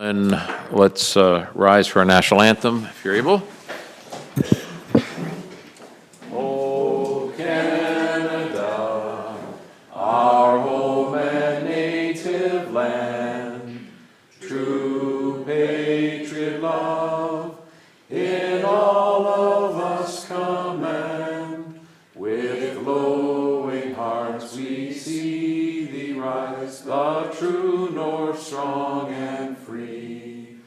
And let's rise for our national anthem, if you're able. Oh, Canada, our home and native land, true patriot love, in all of us command. With glowing hearts we see thee rise, the true north, strong and free.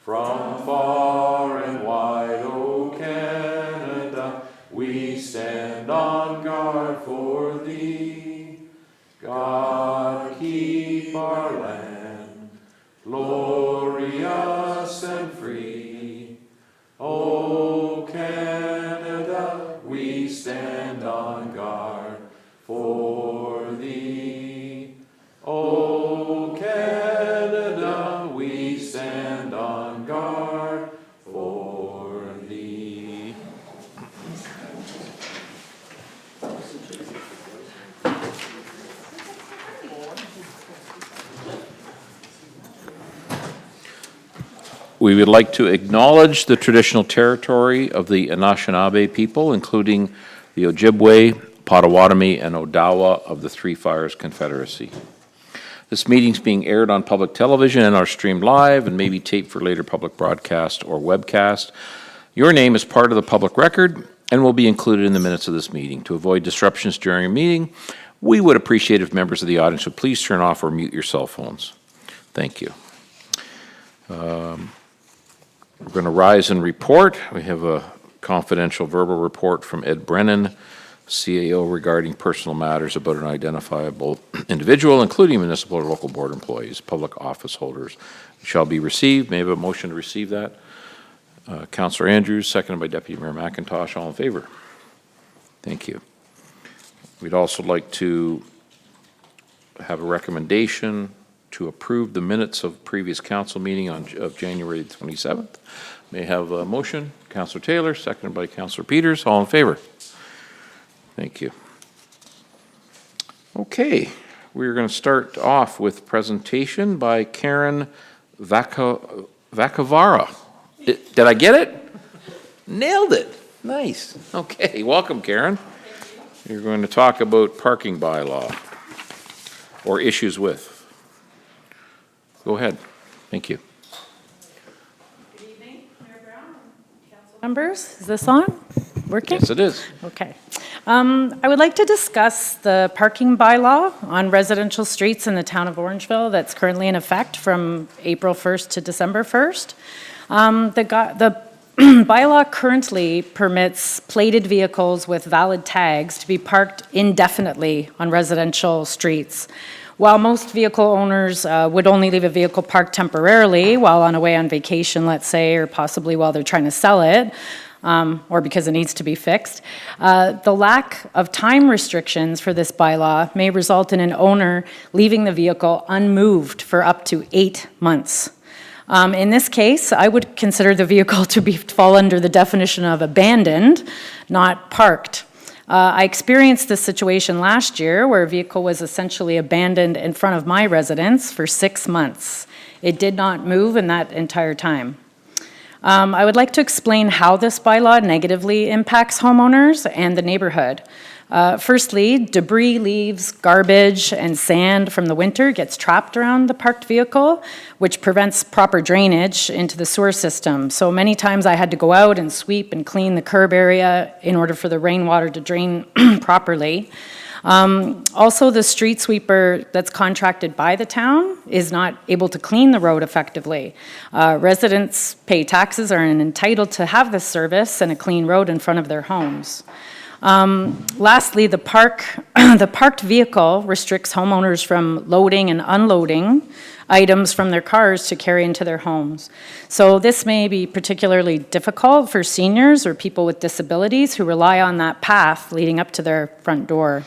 From far and wide, O Canada, we stand on guard for thee. God keep our land, glorious and free. O Canada, we stand on guard for thee. O Canada, we stand on guard for thee. We would like to acknowledge the traditional territory of the Anishinaabe people, including the Ojibwe, Potawatomi, and Odawa of the Three Fires Confederacy. This meeting is being aired on public television and are streamed live and may be taped for later public broadcast or webcast. Your name is part of the public record and will be included in the minutes of this meeting. To avoid disruptions during a meeting, we would appreciate if members of the audience would please turn off or mute your cell phones. Thank you. We're going to rise and report. We have a confidential verbal report from Ed Brennan, CAO, regarding personal matters about an identifiable individual, including municipal or local board employees, public office holders, shall be received. May I have a motion to receive that? Councillor Andrews, seconded by Deputy Mayor McIntosh. All in favor? Thank you. We'd also like to have a recommendation to approve the minutes of previous council meeting of January 27th. May I have a motion? Councillor Taylor, seconded by Councillor Peters. All in favor? Thank you. Okay, we're going to start off with presentation by Karen Vacavara. Did I get it? Nailed it. Nice. Okay, welcome, Karen. You're going to talk about parking bylaw or issues with. Go ahead. Thank you. Good evening, Mayor Brown and council members. Is this on? Working? Yes, it is. Okay. I would like to discuss the parking bylaw on residential streets in the town of Orangeville that's currently in effect from April 1st to December 1st. The bylaw currently permits plated vehicles with valid tags to be parked indefinitely on residential streets. While most vehicle owners would only leave a vehicle parked temporarily while away on vacation, let's say, or possibly while they're trying to sell it, or because it needs to be fixed. The lack of time restrictions for this bylaw may result in an owner leaving the vehicle unmoved for up to 8 months. In this case, I would consider the vehicle to fall under the definition of abandoned, not parked. I experienced this situation last year where a vehicle was essentially abandoned in front of my residence for 6 months. It did not move in that entire time. I would like to explain how this bylaw negatively impacts homeowners and the neighborhood. Firstly, debris, leaves, garbage, and sand from the winter gets trapped around the parked vehicle, which prevents proper drainage into the sewer system. So many times I had to go out and sweep and clean the curb area in order for the rainwater to drain properly. Also, the street sweeper that's contracted by the town is not able to clean the road effectively. Residents pay taxes, are entitled to have this service and a clean road in front of their homes. Lastly, the parked vehicle restricts homeowners from loading and unloading items from their cars to carry into their homes. So this may be particularly difficult for seniors or people with disabilities who rely on that path leading up to their front door.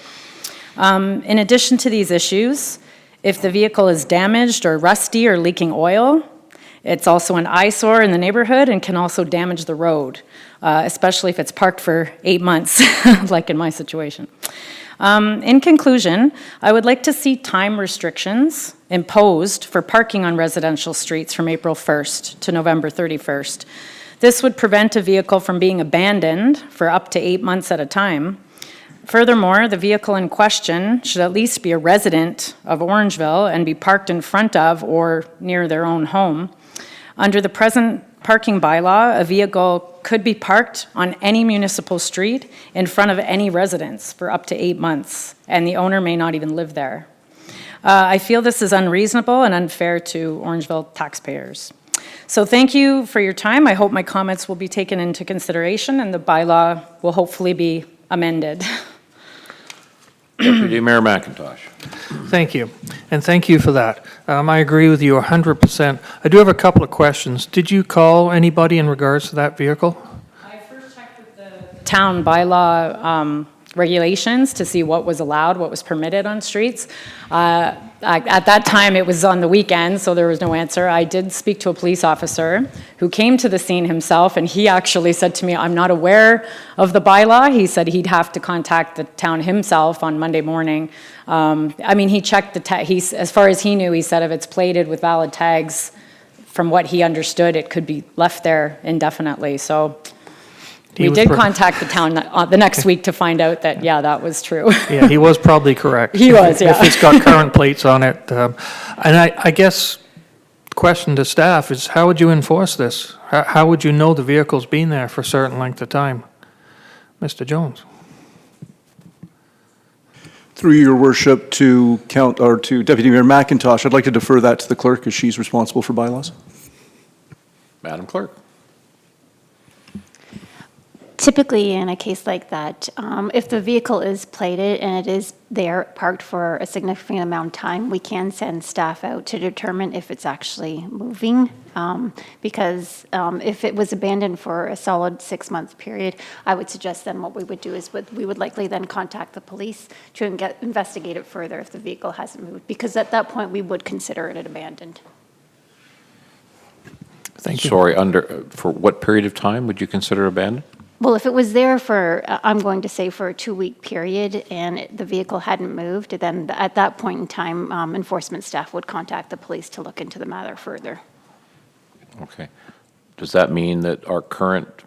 In addition to these issues, if the vehicle is damaged or rusty or leaking oil, it's also an eyesore in the neighborhood and can also damage the road, especially if it's parked for 8 months, like in my situation. In conclusion, I would like to see time restrictions imposed for parking on residential streets from April 1st to November 31st. This would prevent a vehicle from being abandoned for up to 8 months at a time. Furthermore, the vehicle in question should at least be a resident of Orangeville and be parked in front of or near their own home. Under the present parking bylaw, a vehicle could be parked on any municipal street in front of any residence for up to 8 months, and the owner may not even live there. I feel this is unreasonable and unfair to Orangeville taxpayers. So thank you for your time. I hope my comments will be taken into consideration and the bylaw will hopefully be amended. Deputy Mayor McIntosh. Thank you, and thank you for that. I agree with you 100%. I do have a couple of questions. Did you call anybody in regards to that vehicle? I first checked with the town bylaw regulations to see what was allowed, what was permitted on streets. At that time, it was on the weekend, so there was no answer. I did speak to a police officer who came to the scene himself, and he actually said to me, I'm not aware of the bylaw. He said he'd have to contact the town himself on Monday morning. I mean, he checked the as far as he knew, he said if it's plated with valid tags, from what he understood, it could be left there indefinitely. So we did contact the town the next week to find out that, yeah, that was true. Yeah, he was probably correct. He was, yeah. If it's got current plates on it. And I guess the question to staff is, how would you enforce this? How would you know the vehicle's been there for a certain length of time? Mr. Jones. Through your worship to Deputy Mayor McIntosh, I'd like to defer that to the clerk as she's responsible for bylaws. Madam Clerk. Typically, in a case like that, if the vehicle is plated and it is there parked for a significant amount of time, we can send staff out to determine if it's actually moving. Because if it was abandoned for a solid 6-month period, I would suggest then what we would do is we would likely then contact the police to investigate it further if the vehicle hasn't moved. Because at that point, we would consider it abandoned. Thank you. Sorry, for what period of time would you consider abandoned? Well, if it was there for, I'm going to say for a 2-week period and the vehicle hadn't moved, then at that point in time, enforcement staff would contact the police to look into the matter further. Okay. Does that mean that our current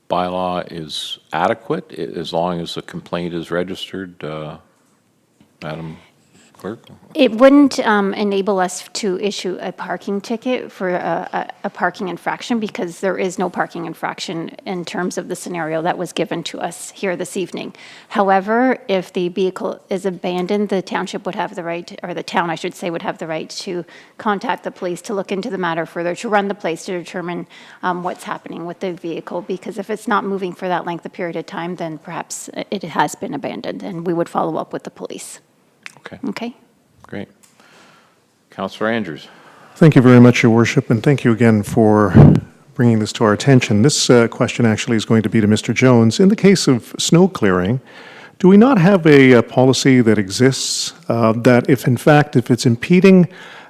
bylaw is adequate as long as the complaint is registered, Madam Clerk? It wouldn't enable us to issue a parking ticket for a parking infraction because there is no parking infraction in terms of the scenario that was given to us here this evening. However, if the vehicle is abandoned, the township would have the right, or the town, I should say, would have the right to contact the police to look into the matter further, to run the place to determine what's happening with the vehicle. Because if it's not moving for that length of period of time, then perhaps it has been abandoned, and we would follow up with the police. Okay. Okay? Great. Councillor Andrews. Thank you very much, Your Worship, and thank you again for bringing this to our attention. This question actually is going to be to Mr. Jones. In the case of snow clearing, do we not have a policy that exists that if it's impeding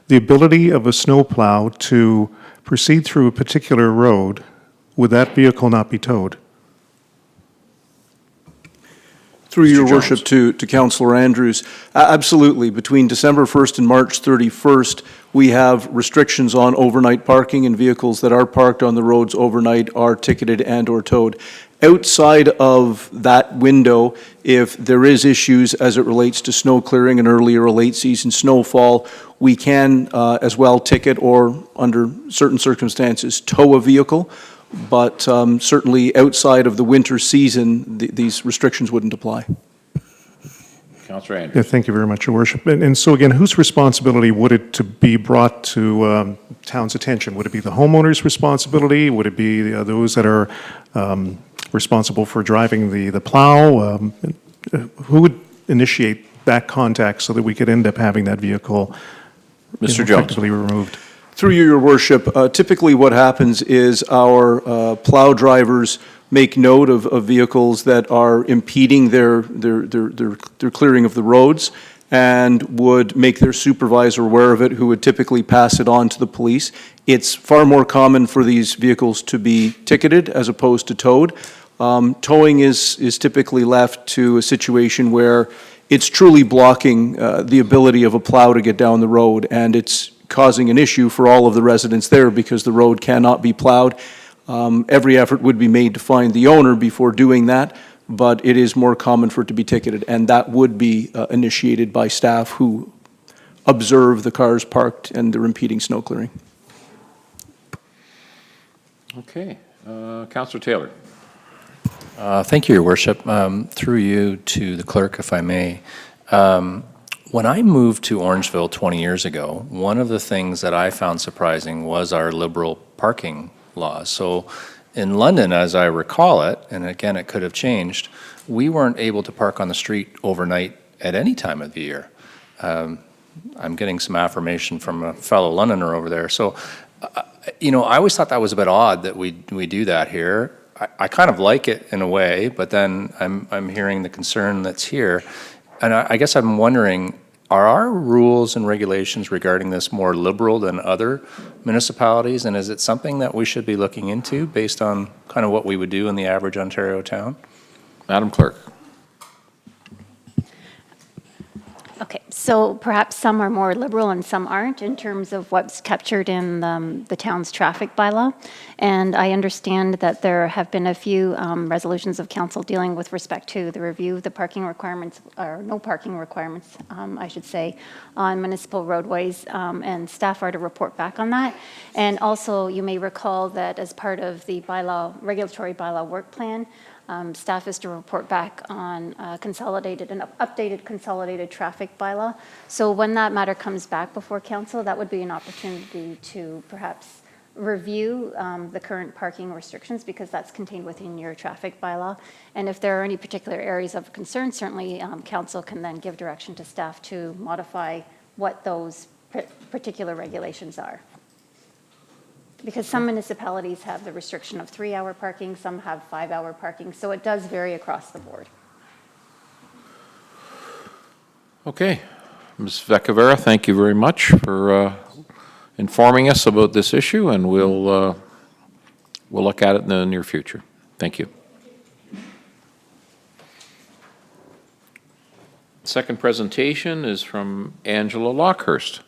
the ability of a snowplow to proceed through a particular road, would that vehicle not be towed? Through your worship to Councillor Andrews, absolutely. Between December 1st and March 31st, we have restrictions on overnight parking, and vehicles that are parked on the roads overnight are ticketed and or towed. Outside of that window, if there is issues as it relates to snow clearing and early or late season snowfall, we can as well ticket or, under certain circumstances, tow a vehicle. But certainly outside of the winter season, these restrictions wouldn't apply. Councillor Andrews. Yeah, thank you very much, Your Worship. And so again, whose responsibility would it to be brought to town's attention? Would it be the homeowner's responsibility? Would it be those that are responsible for driving the plow? Who would initiate that contact so that we could end up having that vehicle Mr. Jones. effectively removed? Through you, Your Worship, typically what happens is our plow drivers make note of vehicles that are impeding their clearing of the roads and would make their supervisor aware of it, who would typically pass it on to the police. It's far more common for these vehicles to be ticketed as opposed to towed. Towing is typically left to a situation where it's truly blocking the ability of a plow to get down the road, and it's causing an issue for all of the residents there because the road cannot be plowed. Every effort would be made to find the owner before doing that, but it is more common for it to be ticketed, and that would be initiated by staff who observe the cars parked and they're impeding snow clearing. Okay. Councillor Taylor. Thank you, Your Worship. Through you to the clerk, if I may. When I moved to Orangeville 20 years ago, one of the things that I found surprising was our liberal parking laws. So in London, as I recall it, and again, it could have changed, we weren't able to park on the street overnight at any time of the year. I'm getting some affirmation from a fellow Londoner over there. So, you know, I always thought that was a bit odd that we do that here. I kind of like it in a way, but then I'm hearing the concern that's here. And I guess I'm wondering, are our rules and regulations regarding this more liberal than other municipalities? And is it something that we should be looking into based on kind of what we would do in the average Ontario town? Madam Clerk. Okay, so perhaps some are more liberal and some aren't in terms of what's captured in the town's traffic bylaw. And I understand that there have been a few resolutions of council dealing with respect to the review of the parking requirements, or no parking requirements, I should say, on municipal roadways, and staff are to report back on that. And also, you may recall that as part of the bylaw, regulatory bylaw work plan, staff is to report back on an updated consolidated traffic bylaw. So when that matter comes back before council, that would be an opportunity to perhaps review the current parking restrictions, because that's contained within your traffic bylaw. And if there are any particular areas of concern, certainly council can then give direction to staff to modify what those particular regulations are. Because some municipalities have the restriction of 3-hour parking, some have 5-hour parking, so it does vary across the board. Okay. Ms. Vecavera, thank you very much for informing us about this issue, and we'll look at it in the near future. Thank you. Second presentation is from Angela Lockhurst.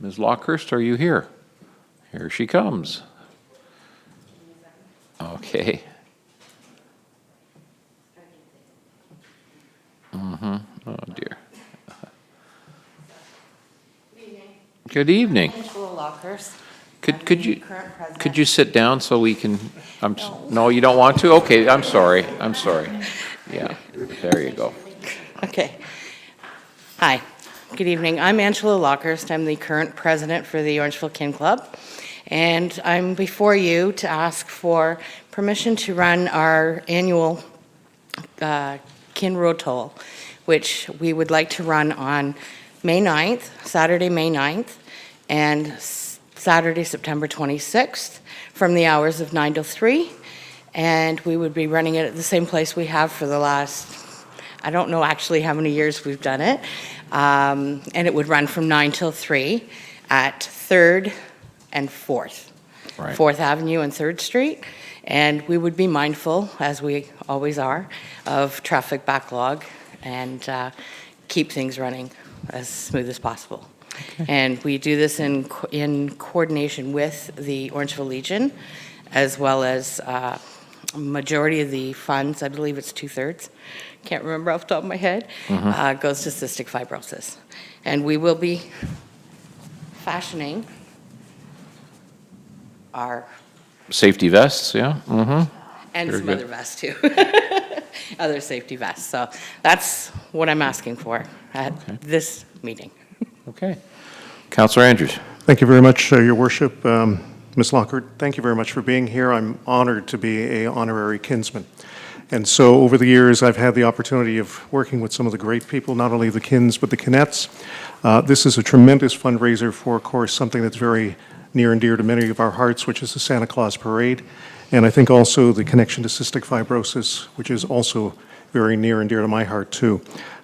Ms. Lockhurst, are you here? Here she comes. Okay. Oh, dear. Good evening. Angela Lockhurst. Could you sit down so we can, no, you don't want to? Okay, I'm sorry. Yeah, there you go. Okay. Hi, good evening. I'm Angela Lockhurst. I'm the current president for the Orangeville Kin Club. And I'm before you to ask for permission to run our annual Kin Road Toll, which we would like to run on May 9th, Saturday, May 9th, and Saturday, September 26th, from the hours of 9 till 3. And we would be running it at the same place we have for the last, I don't know actually how many years we've done it. And it would run from 9 till 3 at 3rd and 4th. Right. 4th Avenue and 3rd Street. And we would be mindful, as we always are, of traffic backlog and keep things running as smooth as possible. Okay. And we do this in coordination with the Orangeville Legion, as well as majority of the funds, I believe it's 2/3, can't remember off the top of my head, goes to cystic fibrosis. And we will be fashioning our Safety vests, yeah? Mm-hmm. and Very some good. other vests too. Other safety vests. So that's what I'm asking for at this meeting. Okay. Councillor Andrews. Thank you very much, Your Worship. Ms. Lockhart, thank you very much for being here. I'm honored to be an honorary kinsman. And so over the years, I've had the opportunity of working with some of the great people, not only the Kins, but the Kinettes. This is a tremendous fundraiser for, of course, something that's very near and dear to many of our hearts, which is the Santa Claus Parade. And I think also the connection to cystic fibrosis, which is also very near and dear to my heart, too.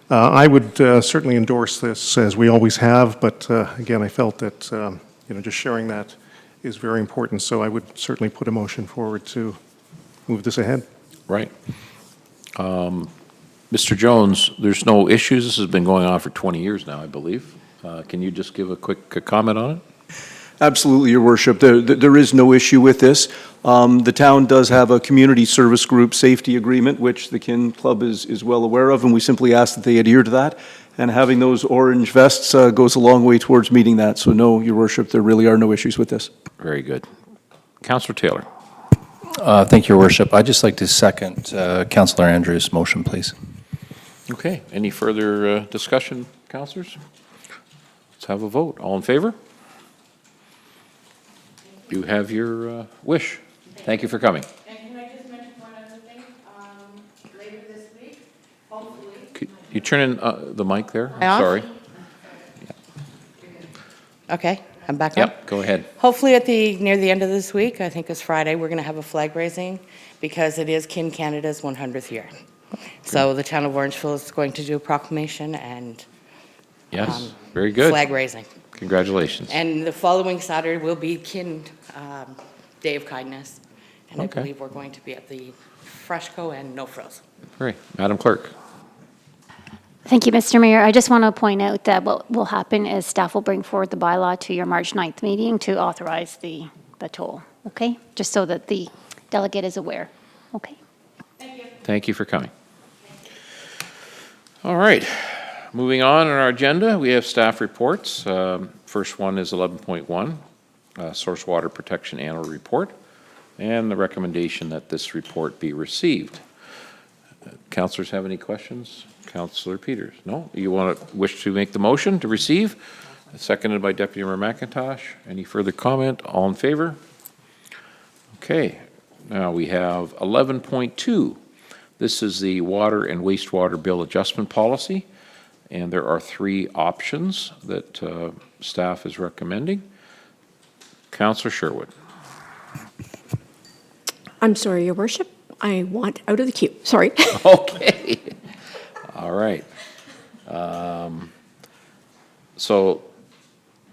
I would certainly endorse this, as we always have, but again, I felt that just sharing that is very important, so I would certainly put a motion forward to move this ahead. Right. Mr. Jones, there's no issues. This has been going on for 20 years now, I believe. Can you just give a quick comment on it? Absolutely, Your Worship. There is no issue with this. The town does have a community service group safety agreement, which the Kin Club is well aware of, and we simply ask that they adhere to that. And having those orange vests goes a long way towards meeting that. So no, Your Worship, there really are no issues with this. Very good. Councillor Taylor. Thank you, Your Worship. I'd just like to second Councillor Andrews' motion, please. Okay. Any further discussion, councillors? Let's have a vote. All in favor? You have your wish. Thank you for coming. And can I just mention one other thing? Later this week, hopefully. Could you turn in the mic there? I'm Off? sorry. Okay, I'm back on. Yep, go ahead. Hopefully near the end of this week, I think it's Friday, we're going to have a flag raising because it is Kin Canada's 100th year. So the town of Orangeville is going to do a proclamation and Yes, very good. flag raising. Congratulations. And the following Saturday will be Kin Day of Kindness. And I Okay. believe we're going to be at the Freshco and No Frills. Great. Madam Clerk. Thank you, Mr. Mayor. I just want to point out that what will happen is staff will bring forward the bylaw to your March 9th meeting to authorize the toll, okay? Just so that the delegate is aware, okay? Thank you for coming. All right. Moving on our agenda, we have staff reports. First one is 11.1, Source Water Protection Annual Report, and the recommendation that this report be received. Councillors have any questions? Councillor Peters? No? You wish to make the motion to receive? Seconded by Deputy Mayor McIntosh. Any further comment? All in favor? Okay. Now we have 11.2. This is the water and wastewater bill adjustment policy, and there are 3 options that staff is recommending. Councillor Sherwood. I'm sorry, Your Worship. I want out of the queue. Sorry. Okay. All right. So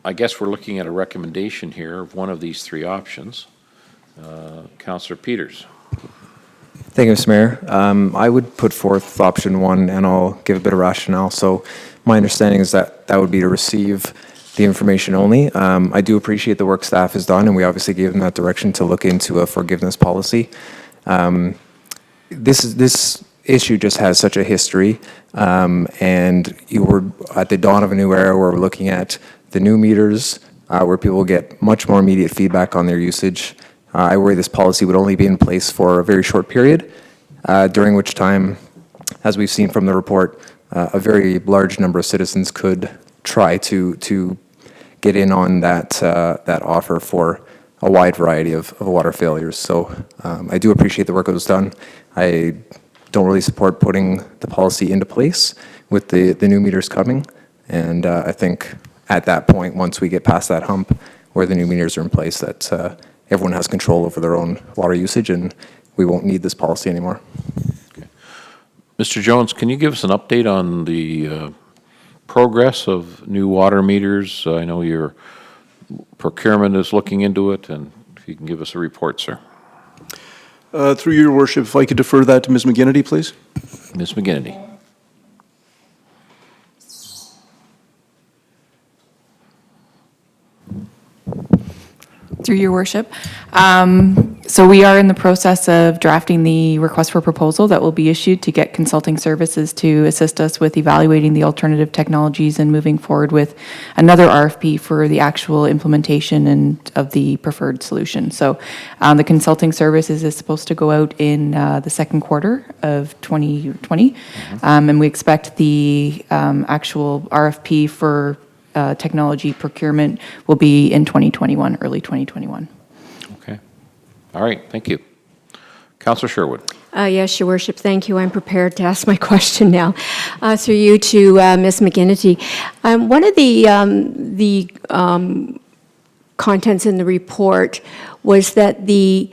I guess we're looking at a recommendation here of one of these 3 options. Councillor Peters. Thank you, Mr. Mayor. I would put forth option 1, and I'll give a bit of rationale. So my understanding is that would be to receive the information only. I do appreciate the work staff has done, and we obviously gave them that direction to look into a forgiveness policy. This issue just has such a history, and you were at the dawn of a new era where we're looking at the new meters, where people get much more immediate feedback on their usage. I worry this policy would only be in place for a very short period, during which time, as we've seen from the report, a very large number of citizens could try to get in on that offer for a wide variety of water failures. So I do appreciate the work that was done. I don't really support putting the policy into place with the new meters coming. And I think at that point, once we get past that hump where the new meters are in place, that everyone has control over their own water usage and we won't need this policy anymore. Okay. Mr. Jones, can you give us an update on the progress of new water meters? I know your procurement is looking into it, and if you can give us a report, sir. Through your worship, if I could defer that to Ms. McGinnity, please. Ms. McGinnity. Through your worship. So we are in the process of drafting the request for proposal that will be issued to get consulting services to assist us with evaluating the alternative technologies and moving forward with another RFP for the actual implementation and of the preferred solution. So the consulting services is supposed to go out in the second quarter of 2020. And we expect the actual RFP for technology procurement will be in 2021, early 2021. Okay. All right, thank you. Councillor Sherwood. Yes, Your Worship, thank you. I'm prepared to ask my question now. Through you to Ms. McGinnity. One of the contents in the report was that the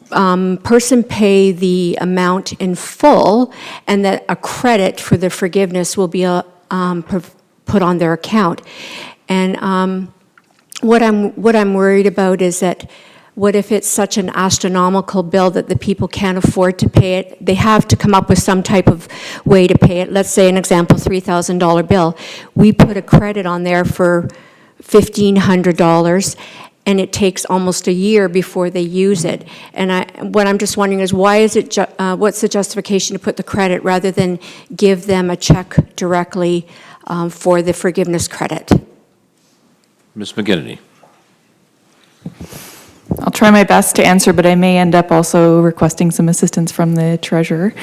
person pay the amount in full and that a credit for the forgiveness will be put on their account. And what I'm worried about is that what if it's such an astronomical bill that the people can't afford to pay it? They have to come up with some type of way to pay it. Let's say, an example, $3,000 bill. We put a credit on there for $1,500, and it takes almost a year before they use it. And what I'm just wondering is, why is it, what's the justification to put the credit rather than give them a check directly for the forgiveness credit? Ms. McGinnity. I'll try my best to answer, but I may end up also requesting some assistance from the treasurer.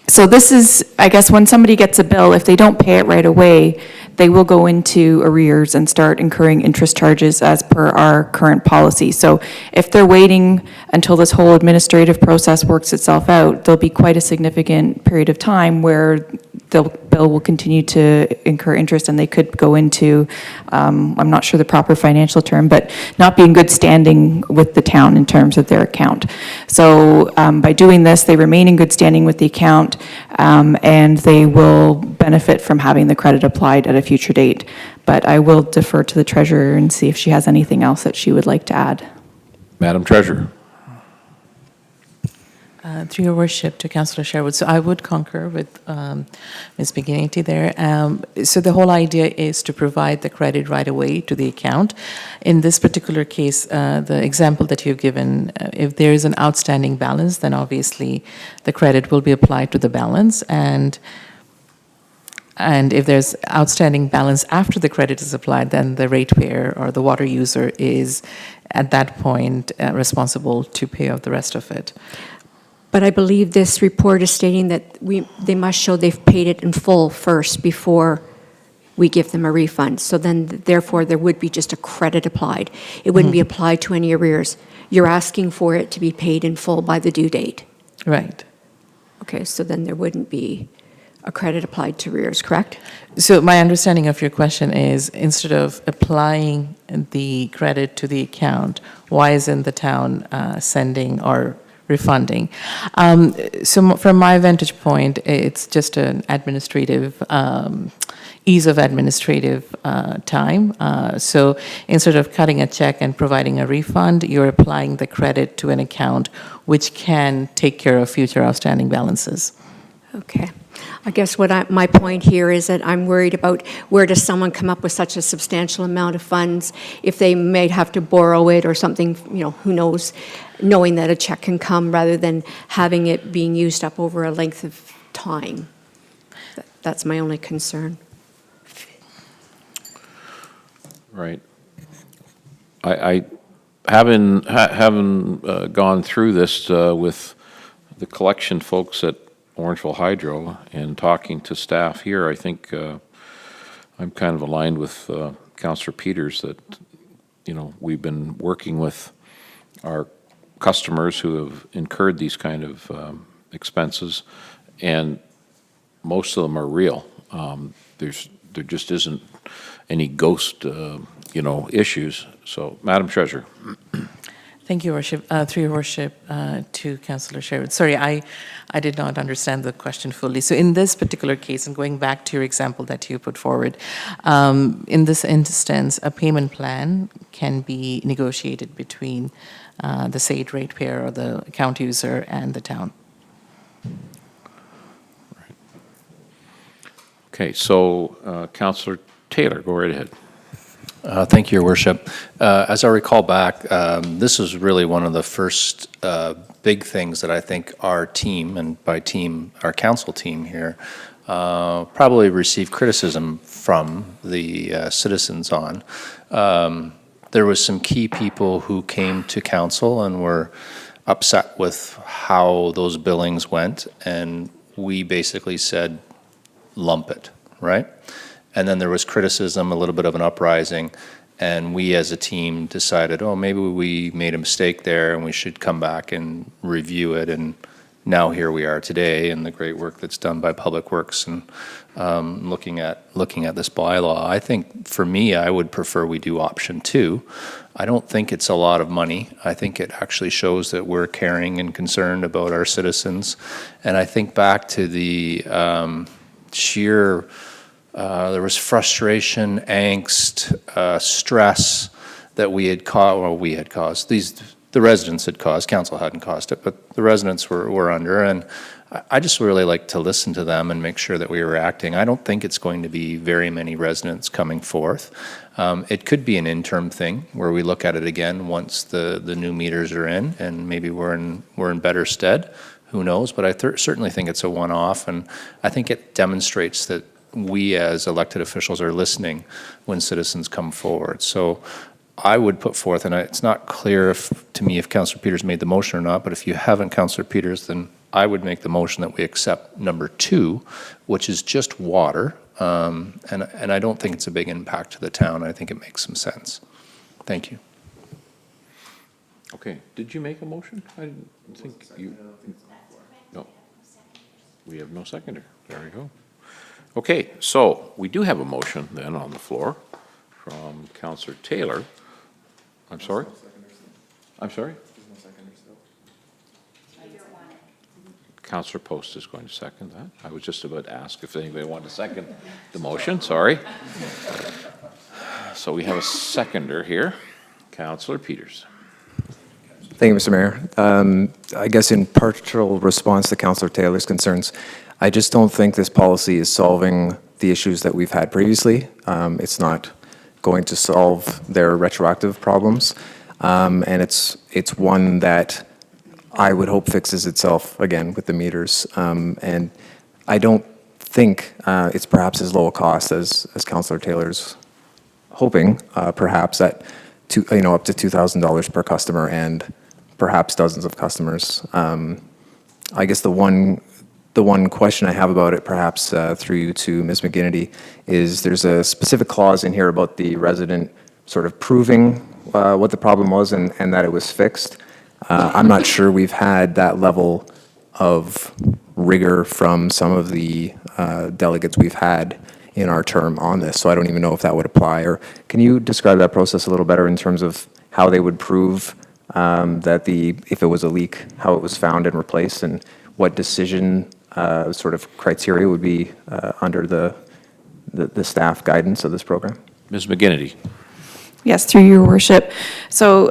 So this is, I guess, when somebody gets a bill, if they don't pay it right away, they will go into arrears and start incurring interest charges as per our current policy. So if they're waiting until this whole administrative process works itself out, there'll be quite a significant period of time where the bill will continue to incur interest, and they could go into, I'm not sure the proper financial term, but not be in good standing with the town in terms of their account. So by doing this, they remain in good standing with the account, and they will benefit from having the credit applied at a future date. But I will defer to the treasurer and see if she has anything else that she would like to add. Madam Treasurer. Through your worship to Councillor Sherwood. So I would concur with Ms. McGinnity there. So the whole idea is to provide the credit right away to the account. In this particular case, the example that you've given, if there is an outstanding balance, then obviously the credit will be applied to the balance. And if there's outstanding balance after the credit is applied, then the ratepayer or the water user is at that point responsible to pay off the rest of it. But I believe this report is stating that they must show they've paid it in full first before we give them a refund. So then, therefore, there would be just a credit applied. It wouldn't be applied to any arrears. You're asking for it to be paid in full by the due date. Right. Okay, so then there wouldn't be a credit applied to arrears, correct? So my understanding of your question is, instead of applying the credit to the account, why isn't the town sending or refunding? So from my vantage point, it's just an administrative, ease of administrative time. So instead of cutting a check and providing a refund, you're applying the credit to an account which can take care of future outstanding balances. Okay. I guess my point here is that I'm worried about, where does someone come up with such a substantial amount of funds if they may have to borrow it or something, who knows, knowing that a check can come rather than having it being used up over a length of time. That's my only concern. Right. I having gone through this with the collection folks at Orangeville Hydro and talking to staff here, I think I'm kind of aligned with Councillor Peters that, we've been working with our customers who have incurred these kind of expenses, and most of them are real. There just isn't any ghost, issues. So, Madam Treasurer. Thank you, Worship. Through your worship to Councillor Sherwood. Sorry, I did not understand the question fully. So in this particular case, and going back to your example that you put forward, in this instance, a payment plan can be negotiated between the SAID ratepayer or the account user and the town. Right. Okay, so Councillor Taylor, go right ahead. Thank you, Your Worship. As I recall back, this was really one of the first big things that I think our team, and by team, our council team here, probably received criticism from the citizens on. There was some key people who came to council and were upset with how those billings went, and we basically said, lump it, right? And then there was criticism, a little bit of an uprising, and we as a team decided, maybe we made a mistake there and we should come back and review it. And now here we are today, and the great work that's done by Public Works and looking at this bylaw. I think for me, I would prefer we do option 2. I don't think it's a lot of money. I think it actually shows that we're caring and concerned about our citizens. And I think back to the sheer there was frustration, angst, stress that we had caused, the residents had caused, council hadn't caused it, but the residents were under, and I just really like to listen to them and make sure that we were acting. I don't think it's going to be very many residents coming forth. It could be an interim thing where we look at it again once the new meters are in, and maybe we're in better stead. Who knows? But I certainly think it's a one-off, and I think it demonstrates that we as elected officials are listening when citizens come forward. So I would put forth, and it's not clear to me if Councillor Peters made the motion or not, but if you haven't, Councillor Peters, then I would make the motion that we accept number 2, which is just water, and I don't think it's a big impact to the town. I think it makes some sense. Thank you. Okay, did you make a motion? I didn't think you... No. We have no seconder. There we go. Okay, so we do have a motion then on the floor from Councillor Taylor. I'm sorry? I'm sorry? Councillor Post is going to second that. I was just about to ask if anybody wanted to second the motion, sorry. So we have a seconder here, Councillor Peters. Thank you, Mr. Mayor. I guess in partial response to Councillor Taylor's concerns, I just don't think this policy is solving the issues that we've had previously. It's not going to solve their retroactive problems, and it's one that I would hope fixes itself again with the meters. And I don't think it's perhaps as low a cost as Councillor Taylor's hoping, perhaps at up to $2,000 per customer and perhaps dozens of customers. I guess the one question I have about it, perhaps through you to Ms. McGinnity, is there's a specific clause in here about the resident sort of proving what the problem was and that it was fixed. I'm not sure we've had that level of rigor from some of the delegates we've had in our term on this, so I don't even know if that would apply. Or can you describe that process a little better in terms of how they would prove that if it was a leak, how it was found and replaced, and what decision sort of criteria would be under the staff guidance of this program? Ms. McGinnity. Yes, through your worship. So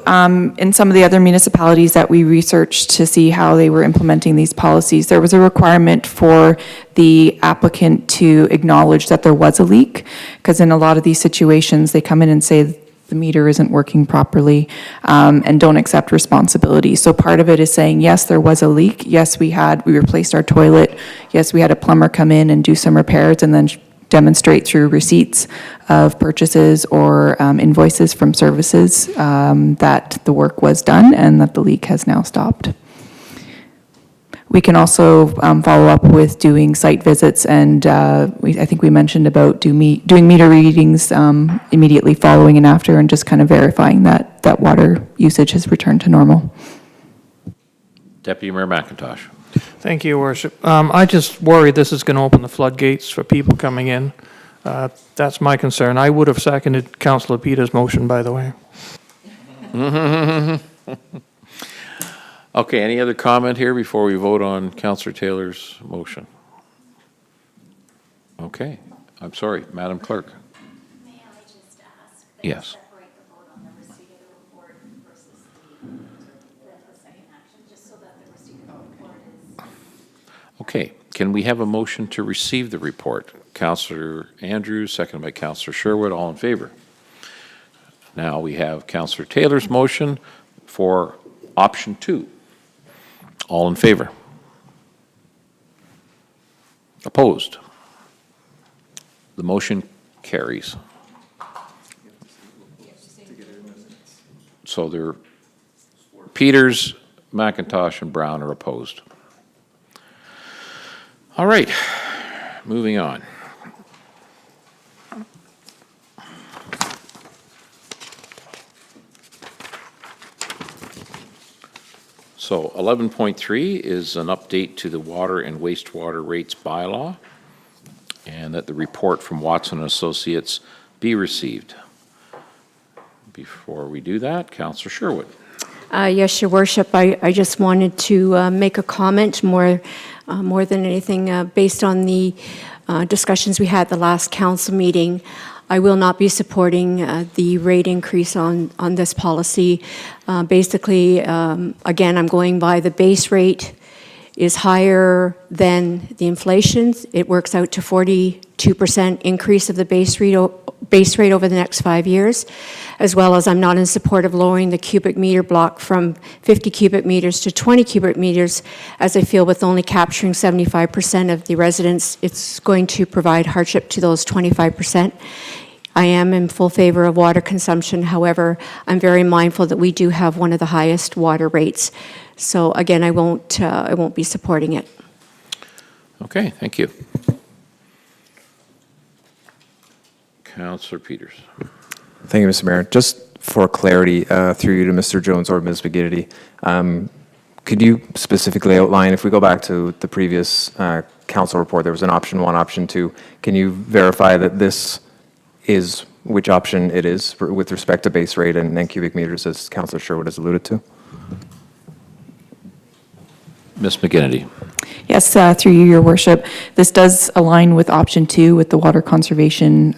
in some of the other municipalities that we researched to see how they were implementing these policies, there was a requirement for the applicant to acknowledge that there was a leak, because in a lot of these situations, they come in and say the meter isn't working properly and don't accept responsibility. So part of it is saying, yes, there was a leak. Yes, we replaced our toilet. Yes, we had a plumber come in and do some repairs, and then demonstrate through receipts of purchases or invoices from services that the work was done and that the leak has now stopped. We can also follow up with doing site visits, and I think we mentioned about doing meter readings immediately following and after, and just kind of verifying that water usage has returned to normal. Deputy Mayor McIntosh. Thank you, Your Worship. I just worry this is going to open the floodgates for people coming in. That's my concern. I would have seconded Councillor Peters' motion, by the way. Okay, any other comment here before we vote on Councillor Taylor's motion? Okay, I'm sorry, Madam Clerk. May I just ask? Yes. Separate the vote on the receipt of the report versus the second action, just so that the receipt of the report is... Okay, can we have a motion to receive the report? Councillor Andrews, seconded by Councillor Sherwood, all in favor. Now we have Councillor Taylor's motion for option 2. All in favor? Opposed? The motion carries. So there, Peters, McIntosh, and Brown are opposed. All right, moving on. So 11.3 is an update to the water and wastewater rates bylaw, and that the report from Watson & Associates be received. Before we do that, Councillor Sherwood. Yes, Your Worship, I just wanted to make a comment more than anything based on the discussions we had at the last council meeting. I will not be supporting the rate increase on this policy. Basically, again, I'm going by the base rate is higher than the inflation. It works out to 42% increase of the base rate over the next 5 years, as well as I'm not in support of lowering the cubic meter block from 50 cubic meters to 20 cubic meters, as I feel with only capturing 75% of the residents, it's going to provide hardship to those 25%. I am in full favor of water consumption. However, I'm very mindful that we do have one of the highest water rates. So again, I won't be supporting it. Okay, thank you. Councillor Peters. Thank you, Mr. Mayor. Just for clarity, through you to Mr. Jones or Ms. McGinnity, could you specifically outline, if we go back to the previous council report, there was an option 1, option 2. Can you verify that this is which option it is with respect to base rate and cubic meters, as Councillor Sherwood has alluded to? Ms. McGinnity. Yes, through you, Your Worship. This does align with option 2, with the water conservation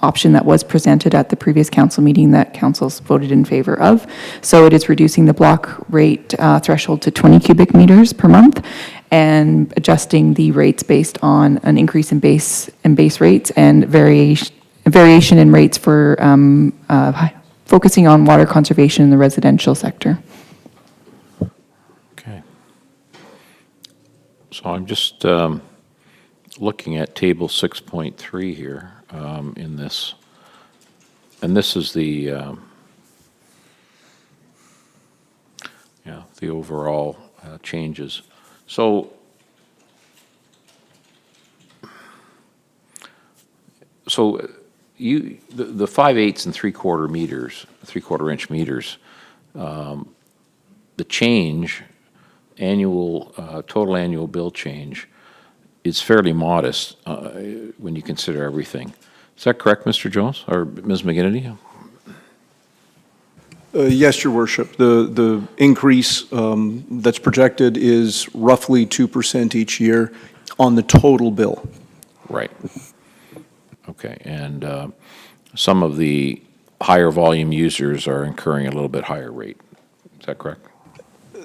option that was presented at the previous council meeting that councils voted in favor of. So it is reducing the block rate threshold to 20 cubic meters per month and adjusting the rates based on an increase in base rates and variation in rates for focusing on water conservation in the residential sector. Okay. So I'm just looking at table 6.3 here in this, and this is the the overall changes. So the 5/8 and 3/4 meters, 3/4 inch meters, the change, total annual bill change, is fairly modest when you consider everything. Is that correct, Mr. Jones or Ms. McGinnity? Yes, Your Worship. The increase that's projected is roughly 2% each year on the total bill. Right. Okay, and some of the higher volume users are incurring a little bit higher rate. Is that correct?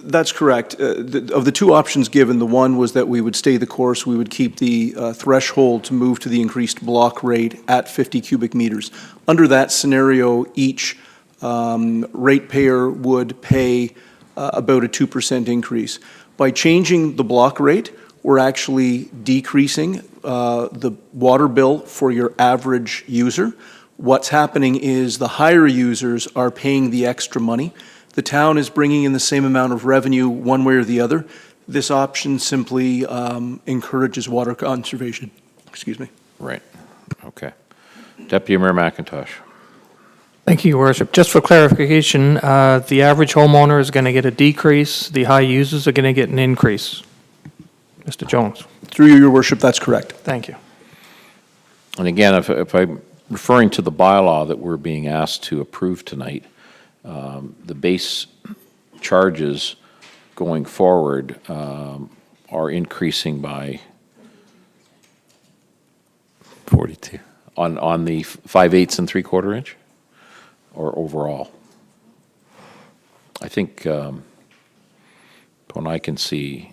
That's correct. Of the 2 options given, the one was that we would stay the course. We would keep the threshold to move to the increased block rate at 50 cubic meters. Under that scenario, each ratepayer would pay about a 2% increase. By changing the block rate, we're actually decreasing the water bill for your average user. What's happening is the higher users are paying the extra money. The town is bringing in the same amount of revenue one way or the other. This option simply encourages water conservation. Excuse me. Right. Okay. Deputy Mayor McIntosh. Thank you, Your Worship. Just for clarification, the average homeowner is going to get a decrease, the high users are going to get an increase. Mr. Jones. Through you, Your Worship, that's correct. Thank you. And again, if I'm referring to the bylaw that we're being asked to approve tonight, the base charges going forward are increasing by 42 on the 5/8 and 3/4 inch, or overall. I think when I can see.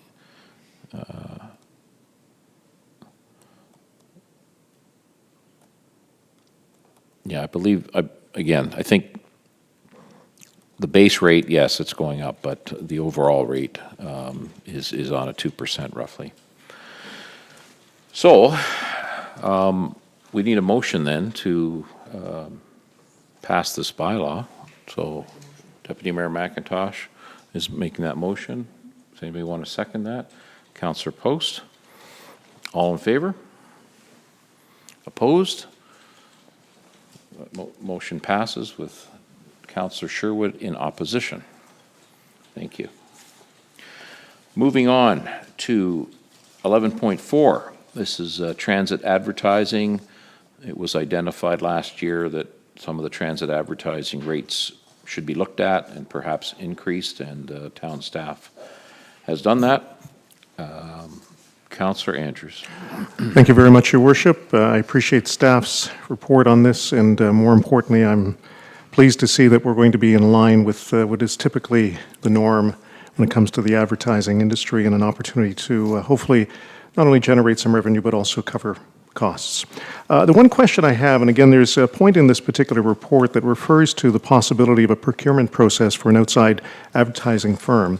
Yeah, I believe, again, I think the base rate, yes, it's going up, but the overall rate is on a 2% roughly. So we need a motion then to pass this bylaw. So Deputy Mayor McIntosh is making that motion. Does anybody want to second that? Councillor Post. All in favor? Opposed? Motion passes with Councillor Sherwood in opposition. Thank you. Moving on to 11.4. This is transit advertising. It was identified last year that some of the transit advertising rates should be looked at and perhaps increased, and town staff has done that. Councillor Andrews. Thank you very much, Your Worship. I appreciate staff's report on this, and more importantly, I'm pleased to see that we're going to be in line with what is typically the norm when it comes to the advertising industry, and an opportunity to hopefully not only generate some revenue, but also cover costs. The one question I have, and again, there's a point in this particular report that refers to the possibility of a procurement process for an outside advertising firm.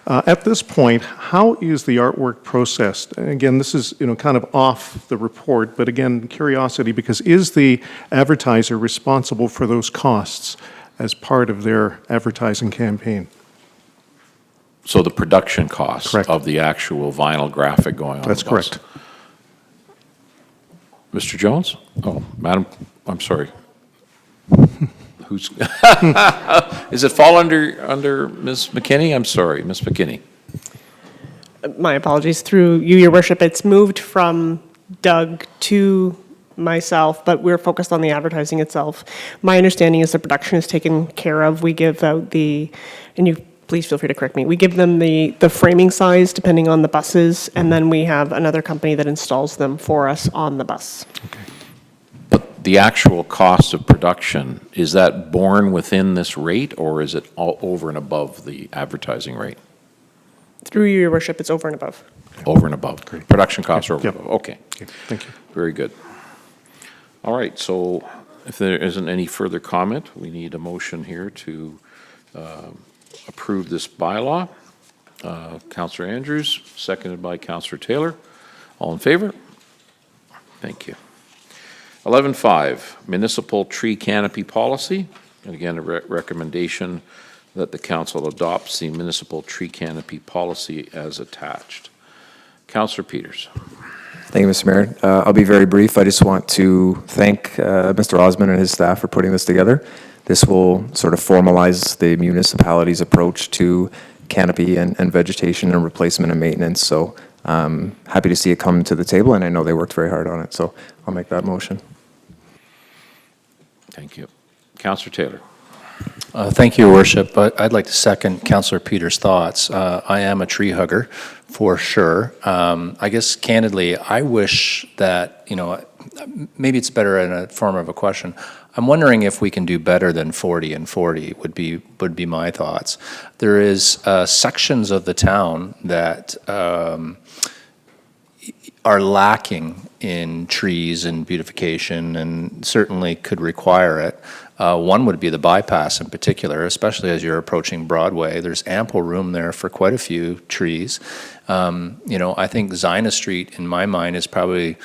At this point, how is the artwork processed? And again, this is kind of off the report, but again, curiosity, because is the advertiser responsible for those costs as part of their advertising campaign? So the production costs Correct. of the actual vinyl graphic going on That's the bus. correct. Mr. Jones? Oh, Madam, I'm sorry. Who's, does it fall under Ms. McKinney? I'm sorry, Ms. McKinney. My apologies. Through you, Your Worship, it's moved from Doug to myself, but we're focused on the advertising itself. My understanding is the production is taken care of. We give out and you please feel free to correct me, we give them the framing size depending on the buses, and then we have another company that installs them for us on the bus. But the actual cost of production, is that borne within this rate, or is it all over and above the advertising rate? Through you, Your Worship, it's over and above. Over and above. Great. Production costs are over and Yep. above. Okay. Thank you. Very good. All right, so if there isn't any further comment, we need a motion here to approve this bylaw. Councillor Andrews, seconded by Councillor Taylor. All in favor? Thank you. 11.5, municipal tree canopy policy. And again, a recommendation that the council adopts the municipal tree canopy policy as attached. Councillor Peters. Thank you, Mr. Mayor. I'll be very brief. I just want to thank Mr. Osmond and his staff for putting this together. This will sort of formalize the municipality's approach to canopy and vegetation and replacement and maintenance. So happy to see it come to the table, and I know they worked very hard on it. So I'll make that motion. Thank you. Councillor Taylor. Thank you, Your Worship. I'd like to second Councillor Peters' thoughts. I am a tree hugger, for sure. I guess, candidly, I wish that, maybe it's better in a form of a question. I'm wondering if we can do better than 40 and 40 would be my thoughts. There is sections of the town that are lacking in trees and beautification, and certainly could require it. One would be the bypass in particular, especially as you're approaching Broadway. There's ample room there for quite a few trees. I think Zina Street, in my mind, is probably,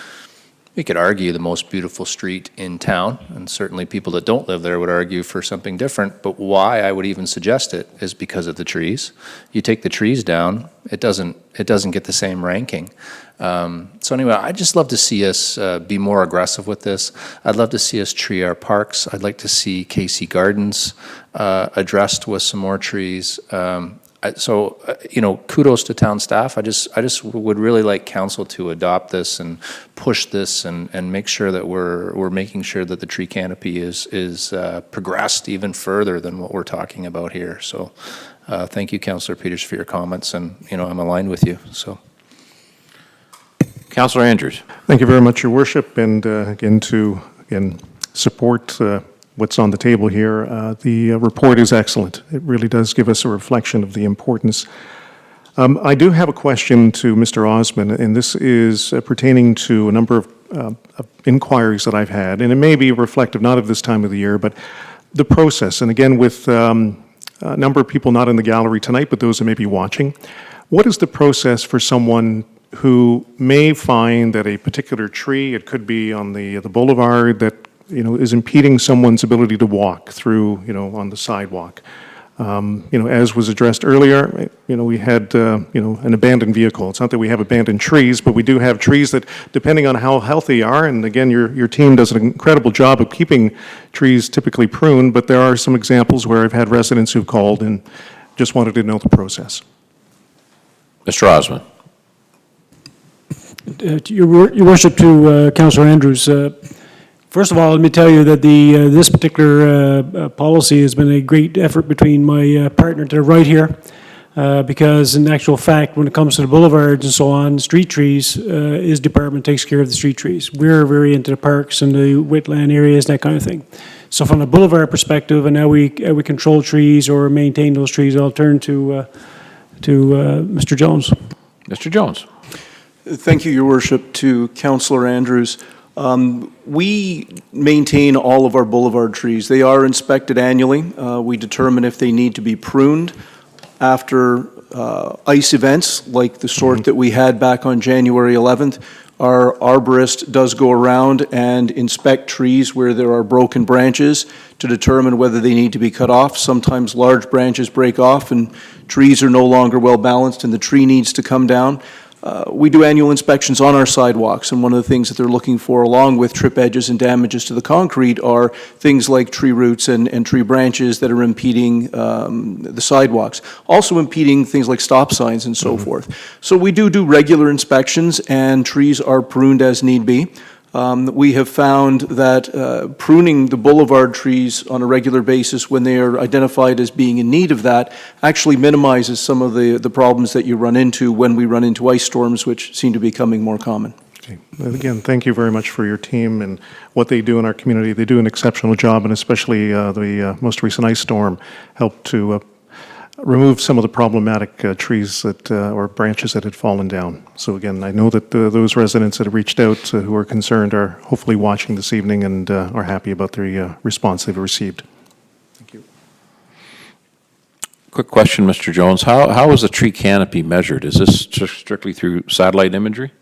we could argue, the most beautiful street in town, and certainly people that don't live there would argue for something different, but why I would even suggest it is because of the trees. You take the trees down, it doesn't get the same ranking. So anyway, I'd just love to see us be more aggressive with this. I'd love to see us tree our parks. I'd like to see KC Gardens addressed with some more trees. Kudos to town staff. I just would really like council to adopt this and push this and make sure that we're making sure that the tree canopy is progressed even further than what we're talking about here. So thank you, Councillor Peters, for your comments, and I'm aligned with you. So. Councillor Andrews. Thank you very much, Your Worship, and again support what's on the table here. The report is excellent. It really does give us a reflection of the importance. I do have a question to Mr. Osmond, and this is pertaining to a number of inquiries that I've had, and it may be reflective not of this time of the year, but the process. And again, with a number of people not in the gallery tonight, but those that may be watching, what is the process for someone who may find that a particular tree, it could be on the boulevard, that is impeding someone's ability to walk through, on the sidewalk. As was addressed earlier, we had, an abandoned vehicle. It's not that we have abandoned trees, but we do have trees that, depending on how healthy they are, and again, your team does an incredible job of keeping trees typically pruned, but there are some examples where I've had residents who've called and just wanted to know the process. Mr. Osmond. Your Worship, to Councillor Andrews. First of all, let me tell you that this particular policy has been a great effort between my partner to the right here, because in actual fact, when it comes to the boulevards and so on, street trees, his department takes care of the street trees. We're very into the parks and the wetland areas, that kind of thing. So from a boulevard perspective, and how we control trees or maintain those trees, I'll turn to Mr. Jones. Mr. Jones. Thank you, Your Worship. To Councillor Andrews, we maintain all of our boulevard trees. They are inspected annually. We determine if they need to be pruned after ice events like the sort that we had back on January 11th. Our arborist does go around and inspect trees where there are broken branches to determine whether they need to be cut off. Sometimes large branches break off and trees are no longer well balanced and the tree needs to come down. We do annual inspections on our sidewalks, and one of the things that they're looking for, along with trip edges and damages to the concrete, are things like tree roots and tree branches that are impeding the sidewalks, also impeding things like stop signs and so forth. So we do regular inspections, and trees are pruned as need be. We have found that pruning the boulevard trees on a regular basis when they are identified as being in need of that actually minimizes some of the problems that you run into when we run into ice storms, which seem to be becoming more common. Okay. And again, thank you very much for your team and what they do in our community. They do an exceptional job, and especially the most recent ice storm helped to remove some of the problematic trees that or branches that had fallen down. So again, I know that those residents that have reached out who are concerned are hopefully watching this evening and are happy about the response they've received. Thank you. Quick question, Mr. Jones. How is the tree canopy measured? Is this strictly through satellite imagery?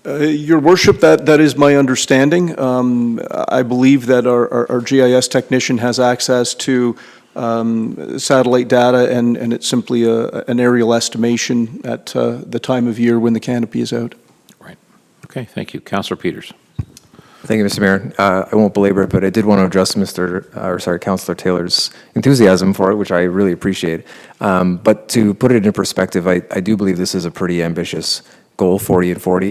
Your Worship, that is my understanding. I believe that our GIS technician has access to satellite data, and it's simply an aerial estimation at the time of year when the canopy is out. Right. Okay, thank you. Councillor Peters. Thank you, Mr. Mayor. I won't belabor it, but I did want to address Councillor Taylor's enthusiasm for it, which I really appreciate. But to put it into perspective, I do believe this is a pretty ambitious goal, 40 and 40.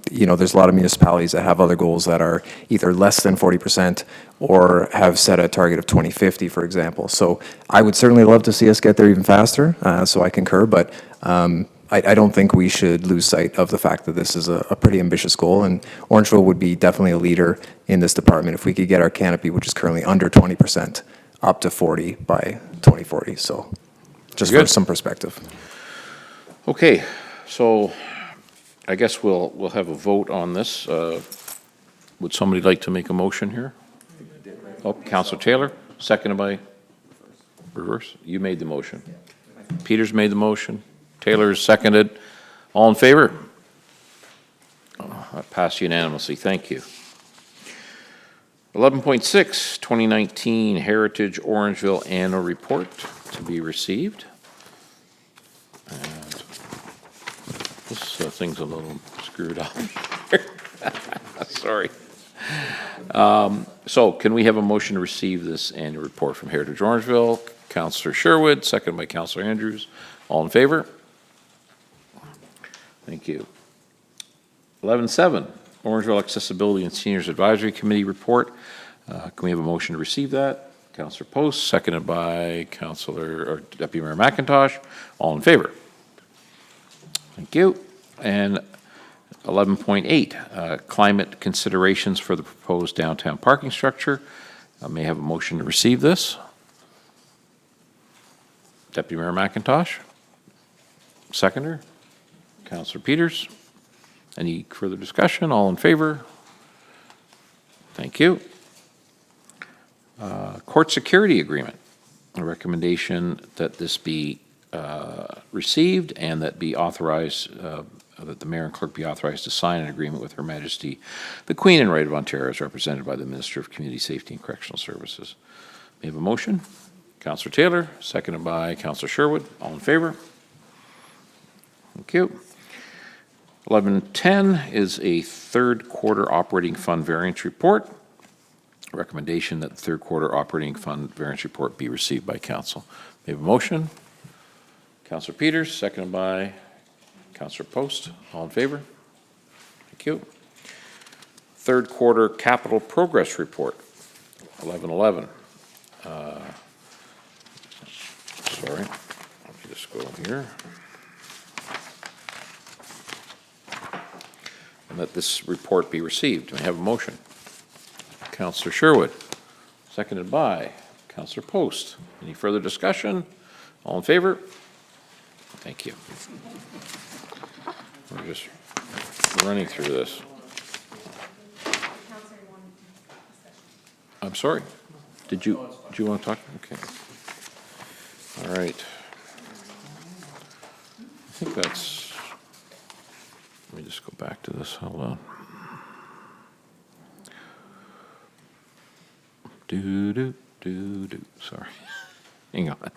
You know, there's a lot of municipalities that have other goals that are either less than 40% or have set a target of 2050, for example. So I would certainly love to see us get there even faster, so I concur, but I don't think we should lose sight of the fact that this is a pretty ambitious goal, and Orangeville would be definitely a leader in this department if we could get our canopy, which is currently under 20%, up to 40 by 2040. So just for some perspective. Okay, so I guess we'll have a vote on this. Would somebody like to make a motion here? Oh, Councillor Taylor, seconded by reverse. You made the motion. Peters made the motion. Taylor is seconded. All in favor? Oh, that passed unanimously. Thank you. 11.6, 2019 Heritage Orangeville Annual Report to be received. And this thing's a little screwed up. Sorry. So can we have a motion to receive this annual report from Heritage Orangeville? Councillor Sherwood, seconded by Councillor Andrews. All in favor? Thank you. 11.7, Orangeville Accessibility and Seniors Advisory Committee report. Can we have a motion to receive that? Councillor Post, seconded by Deputy Mayor McIntosh. All in favor? Thank you. And 11.8, climate considerations for the proposed downtown parking structure. May I have a motion to receive this? Deputy Mayor McIntosh. Seconder. Councillor Peters. Any further discussion? All in favor? Thank you. Court security agreement. A recommendation that this be received and that be authorized, that the mayor and clerk be authorized to sign an agreement with Her Majesty the Queen and Right of Ontario as represented by the Minister of Community Safety and Correctional Services. May I have a motion? Councillor Taylor, seconded by Councillor Sherwood. All in favor? Thank you. 11.10 is a third quarter operating fund variance report. Recommendation that the third quarter operating fund variance report be received by council. May I have a motion? Councillor Peters, seconded by Councillor Post. All in favor? Thank you. Third quarter capital progress report. 11.11. Sorry. Just go here. And let this report be received. May I have a motion? Councillor Sherwood, seconded by Councillor Post. Any further discussion? All in favor? Thank you. We're just running through this. I'm sorry. Did you want to talk? Okay. All right. I think that's, let me just go back to this. Hold on. Sorry. Hang on.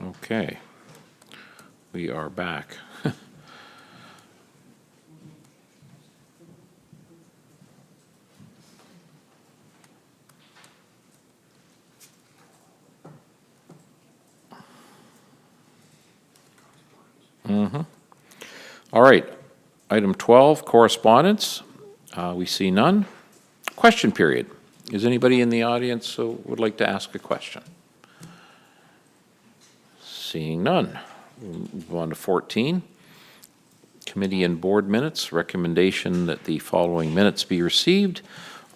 Okay, we are back. All right, item 12, correspondence. We see none. Question period. Is anybody in the audience who would like to ask a question? Seeing none. We'll move on to 14. Committee and board minutes. Recommendation that the following minutes be received.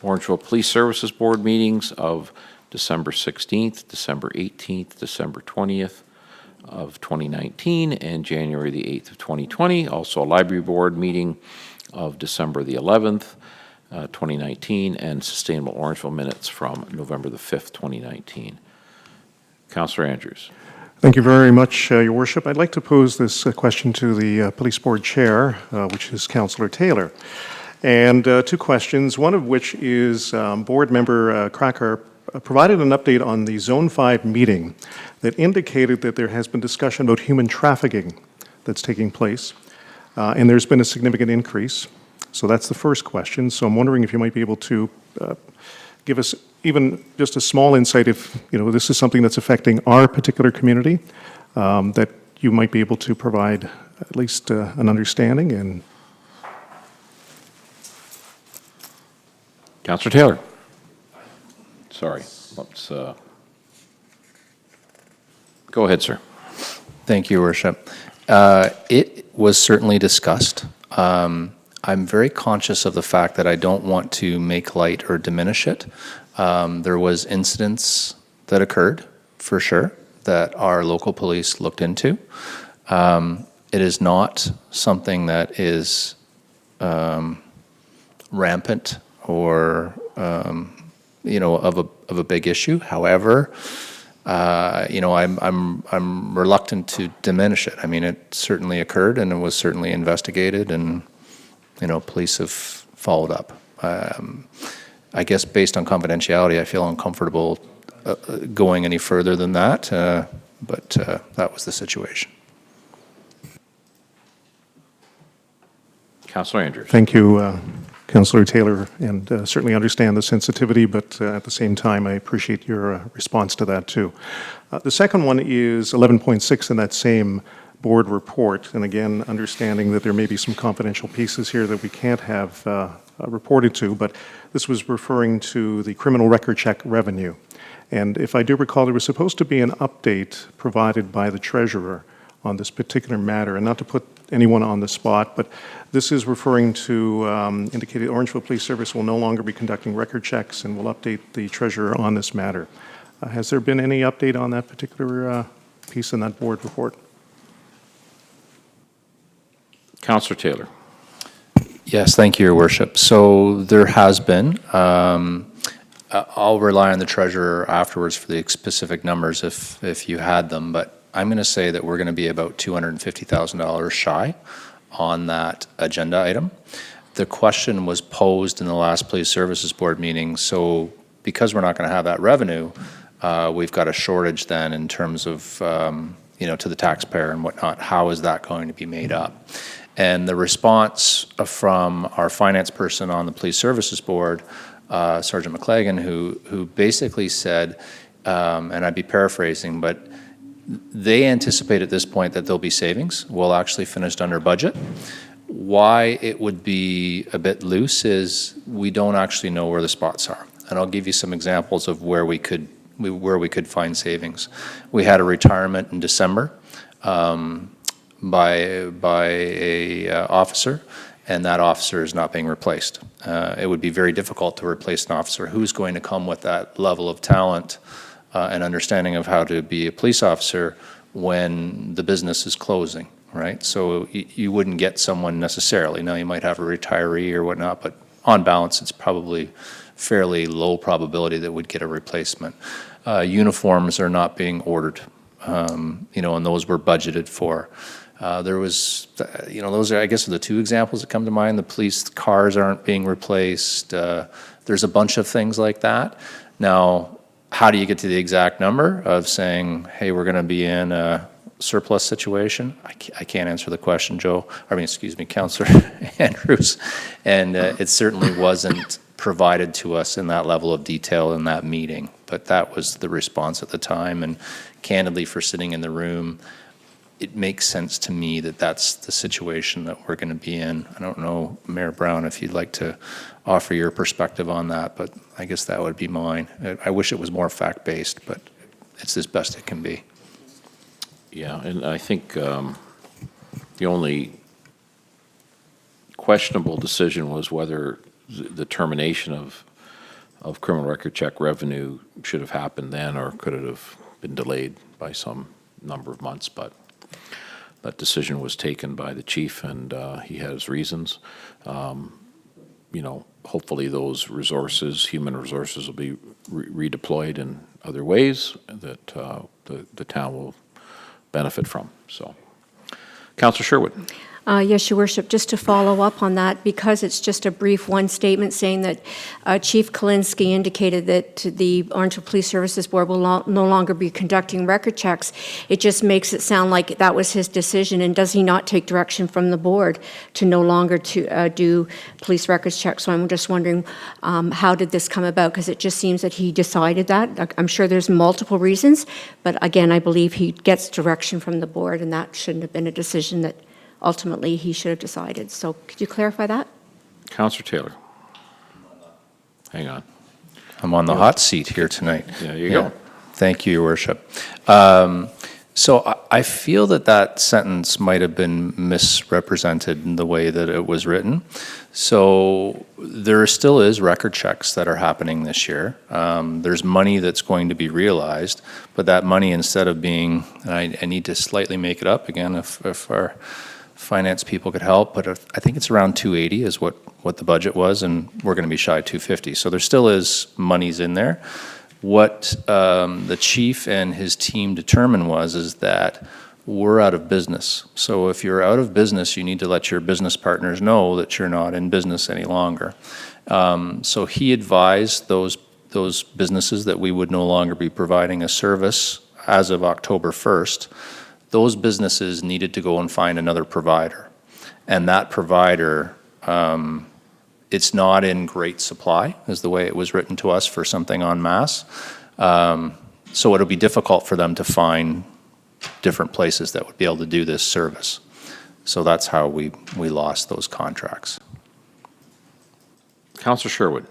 Orangeville Police Services Board meetings of December 16th, December 18th, December 20th of 2019, and January the 8th of 2020. Also a library board meeting of December the 11th, 2019, and Sustainable Orangeville minutes from November the 5th, 2019. Councillor Andrews. Thank you very much, Your Worship. I'd like to pose this question to the Police Board Chair, which is Councillor Taylor. And two questions, one of which is Board Member Cracker provided an update on the Zone 5 meeting that indicated that there has been discussion about human trafficking that's taking place, and there's been a significant increase. So that's the first question. So I'm wondering if you might be able to give us even just a small insight if, this is something that's affecting our particular community, that you might be able to provide at least an understanding. And Councillor Taylor. Sorry. Let's go ahead, sir. Thank you, Your Worship. It was certainly discussed. I'm very conscious of the fact that I don't want to make light or diminish it. There was incidents that occurred, for sure, that our local police looked into. It is not something that is rampant or of a big issue. However, I'm reluctant to diminish it. I mean, it certainly occurred, and it was certainly investigated, and police have followed up. I guess based on confidentiality, I feel uncomfortable going any further than that, but that was the situation. Councillor Andrews. thank you, Councillor Taylor, and certainly understand the sensitivity, but at the same time, I appreciate your response to that too. The second one is 11.6 in that same board report, and again, understanding that there may be some confidential pieces here that we can't have reported to, but this was referring to the criminal record check revenue. And if I do recall, there was supposed to be an update provided by the treasurer on this particular matter, and not to put anyone on the spot, but this is referring to indicated Orangeville Police Service will no longer be conducting record checks and will update the treasurer on this matter. Has there been any update on that particular piece in that board report? Councillor Taylor. Yes, thank you, Your Worship. So there has been. I'll rely on the treasurer afterwards for the specific numbers if you had them, but I'm going to say that we're going to be about $250,000 shy on that agenda item. The question was posed in the last Police Services Board meeting, so because we're not going to have that revenue, we've got a shortage then in terms of, to the taxpayer and whatnot. How is that going to be made up? And the response from our finance person on the Police Services Board Sergeant McLagan, who basically said, and I'd be paraphrasing, but they anticipate at this point that there'll be savings. We'll actually finish under budget. Why it would be a bit loose is we don't actually know where the spots are. And I'll give you some examples of where we could find savings. We had a retirement in December by a officer, and that officer is not being replaced. It would be very difficult to replace an officer who's going to come with that level of talent and understanding of how to be a police officer when the business is closing, right? So you wouldn't get someone necessarily. Now, you might have a retiree or whatnot, but on balance, it's probably fairly low probability that we'd get a replacement. Uniforms are not being ordered, and those were budgeted for. There was, those are, I guess, are the two examples that come to mind. The police cars aren't being replaced. There's a bunch of things like that. Now, how do you get to the exact number of saying, hey, we're going to be in a surplus situation? I can't answer the question, Councillor Andrews. And it certainly wasn't provided to us in that level of detail in that meeting. But that was the response at the time. And candidly, for sitting in the room, it makes sense to me that that's the situation that we're going to be in. I don't know, Mayor Brown, if you'd like to offer your perspective on that, but I guess that would be mine. I wish it was more fact-based, but it's as best it can be. Yeah, and I think the only questionable decision was whether the termination of criminal record check revenue should have happened then, or could it have been delayed by some number of months. But that decision was taken by the chief, and he has reasons. Hopefully those resources, human resources, will be redeployed in other ways that the town will benefit from. So, Councillor Sherwood. Yes, Your Worship, just to follow up on that, because it's just a brief one statement saying that Chief Kalinsky indicated that the Orangeville Police Services Board will no longer be conducting record checks, it just makes it sound like that was his decision. And does he not take direction from the board to no longer to do police records checks? So I'm just wondering, how did this come about? Because it just seems that he decided that. I'm sure there's multiple reasons, but again, I believe he gets direction from the board, and that shouldn't have been a decision that ultimately he should have decided. So could you clarify that? Councillor Taylor. Hang on. I'm on the hot seat here tonight. There you go. Thank you, Your Worship. So I feel that sentence might have been misrepresented in the way that it was written. So there still is record checks that are happening this year. There's money that's going to be realized, but that money, instead of being, and I need to slightly make it up again if our finance people could help, but I think it's around 280 is what the budget was, and we're going to be shy of 250. So there still is monies in there. What the chief and his team determined is that we're out of business. So if you're out of business, you need to let your business partners know that you're not in business any longer. So he advised those businesses that we would no longer be providing a service as of October 1st. Those businesses needed to go and find another provider. And that provider, it's not in great supply, is the way it was written to us for something en masse. So it'll be difficult for them to find different places that would be able to do this service. So that's how we lost those contracts. Councillor Sherwood.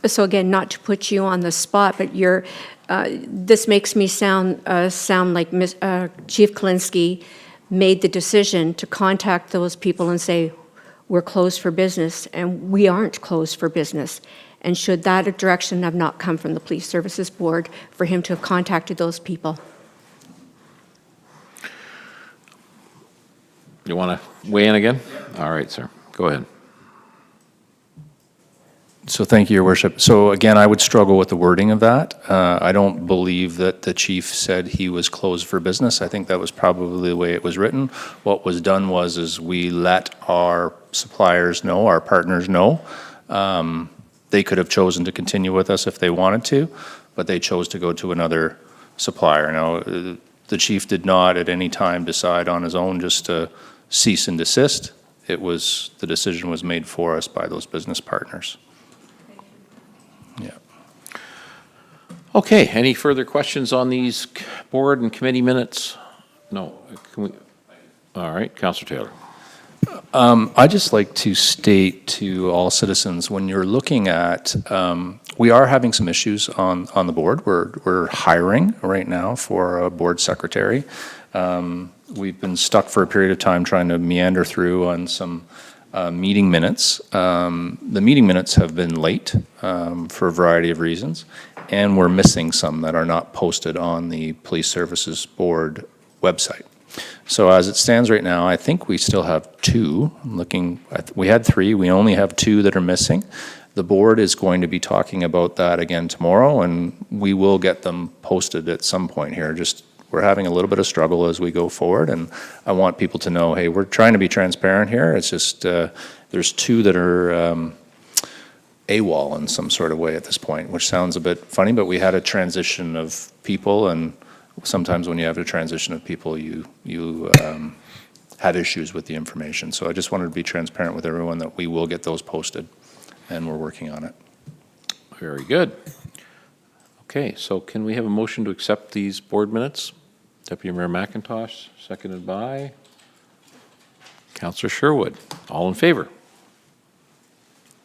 So again, not to put you on the spot, but this makes me sound like Chief Kalinsky made the decision to contact those people and say, we're closed for business, and we aren't closed for business. And should that direction have not come from the Police Services Board for him to have contacted those people? You want to weigh in again? All right, sir. Go ahead. So thank you, Your Worship. So again, I would struggle with the wording of that. I don't believe that the chief said he was closed for business. I think that was probably the way it was written. What was done is we let our suppliers know, our partners know. They could have chosen to continue with us if they wanted to, but they chose to go to another supplier. Now, the chief did not at any time decide on his own just to cease and desist. The decision was made for us by those business partners. Okay, any further questions on these board and committee minutes? No, can we, all right, Councillor Taylor. I'd just like to state to all citizens, when you're looking at, we are having some issues on the board. We're hiring right now for a board secretary. We've been stuck for a period of time trying to meander through on some meeting minutes. The meeting minutes have been late for a variety of reasons, and we're missing some that are not posted on the Police Services Board website. So as it stands right now, I think we still have 2. I'm looking, we had 3, we only have 2 that are missing. The board is going to be talking about that again tomorrow, and we will get them posted at some point here. Just, we're having a little bit of struggle as we go forward, and I want people to know, hey, we're trying to be transparent here. It's just, there's 2 that are AWOL in some sort of way at this point, which sounds a bit funny, but we had a transition of people, and sometimes when you have a transition of people, you have issues with the information. So I just wanted to be transparent with everyone that we will get those posted, and we're working on it. Very good. Okay, so can we have a motion to accept these board minutes? Deputy Mayor McIntosh, seconded by Councillor Sherwood. All in favor?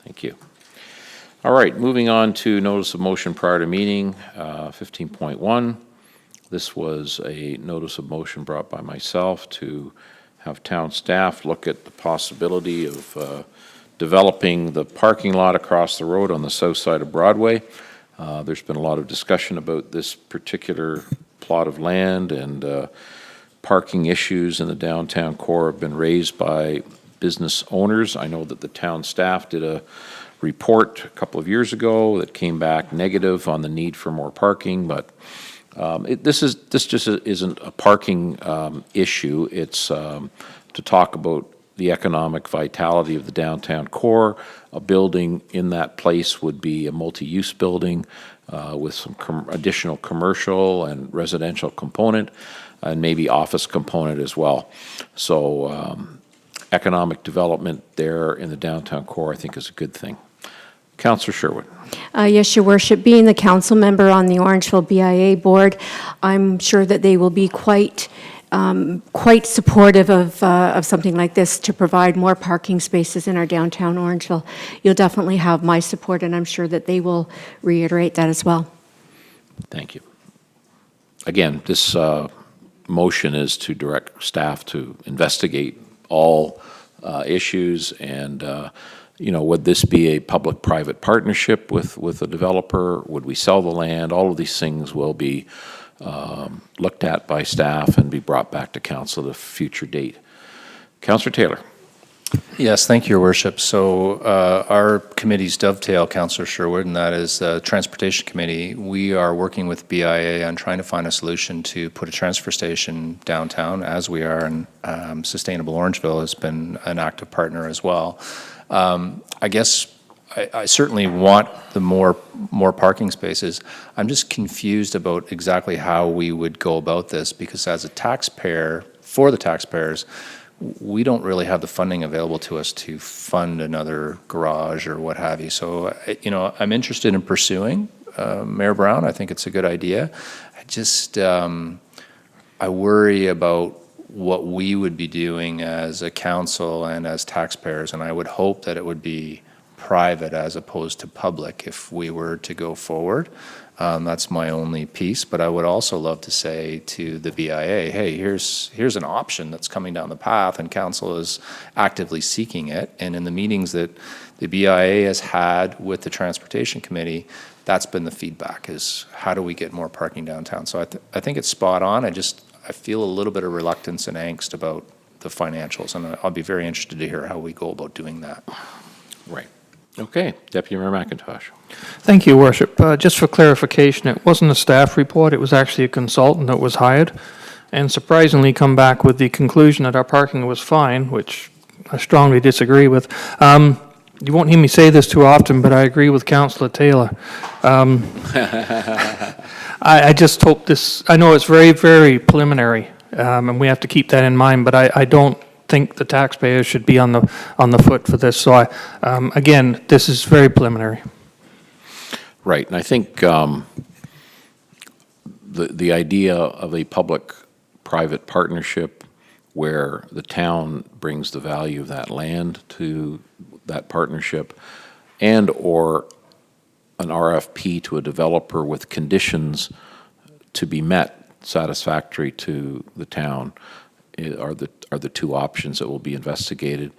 Thank you. All right, moving on to notice of motion prior to meeting, 15.1. This was a notice of motion brought by myself to have town staff look at the possibility of developing the parking lot across the road on the south side of Broadway. There's been a lot of discussion about this particular plot of land, and parking issues in the downtown core have been raised by business owners. I know that the town staff did a report a couple of years ago that came back negative on the need for more parking, but this just isn't a parking issue. It's to talk about the economic vitality of the downtown core. A building in that place would be a multi-use building with some additional commercial and residential component, and maybe office component as well. So economic development there in the downtown core, I think, is a good thing. Councillor Sherwood. Yes, Your Worship. Being the council member on the Orangeville BIA board, I'm sure that they will be quite supportive of something like this to provide more parking spaces in our downtown Orangeville. You'll definitely have my support, and I'm sure that they will reiterate that as well. Thank you. Again, this motion is to direct staff to investigate all issues, and you know, would this be a public-private partnership with a developer? Would we sell the land? All of these things will be looked at by staff and be brought back to council at a future date. Councillor Taylor. Yes, thank you, Your Worship. So our committees dovetail, Councillor Sherwood, and that is the Transportation Committee. We are working with BIA on trying to find a solution to put a transfer station downtown, as we are, and Sustainable Orangeville has been an active partner as well. I guess I certainly want the more parking spaces. I'm just confused about exactly how we would go about this, because as a taxpayer, for the taxpayers, we don't really have the funding available to us to fund another garage or what have you. So, you know, I'm interested in pursuing Mayor Brown. I think it's a good idea. I just, I worry about what we would be doing as a council and as taxpayers, and I would hope that it would be private as opposed to public if we were to go forward. That's my only piece, but I would also love to say to the BIA, hey, here's an option that's coming down the path, and council is actively seeking it. And in the meetings that the BIA has had with the Transportation Committee, that's been the feedback, is how do we get more parking downtown? So I think it's spot on. I feel a little bit of reluctance and angst about the financials, and I'll be very interested to hear how we go about doing that. Right. Okay. Deputy Mayor McIntosh. Thank you, Your Worship. Just for clarification, it wasn't a staff report, it was actually a consultant that was hired, and surprisingly come back with the conclusion that our parking was fine, which I strongly disagree with. You won't hear me say this too often, but I agree with Councillor Taylor. I just hope this, I know it's very, very preliminary, and we have to keep that in mind, but I don't think the taxpayers should be on the foot for this. So again, this is very preliminary. Right, and I think the idea of a public-private partnership where the town brings the value of that land to that partnership, and/or an RFP to a developer with conditions to be met satisfactory to the town are the two options that will be investigated.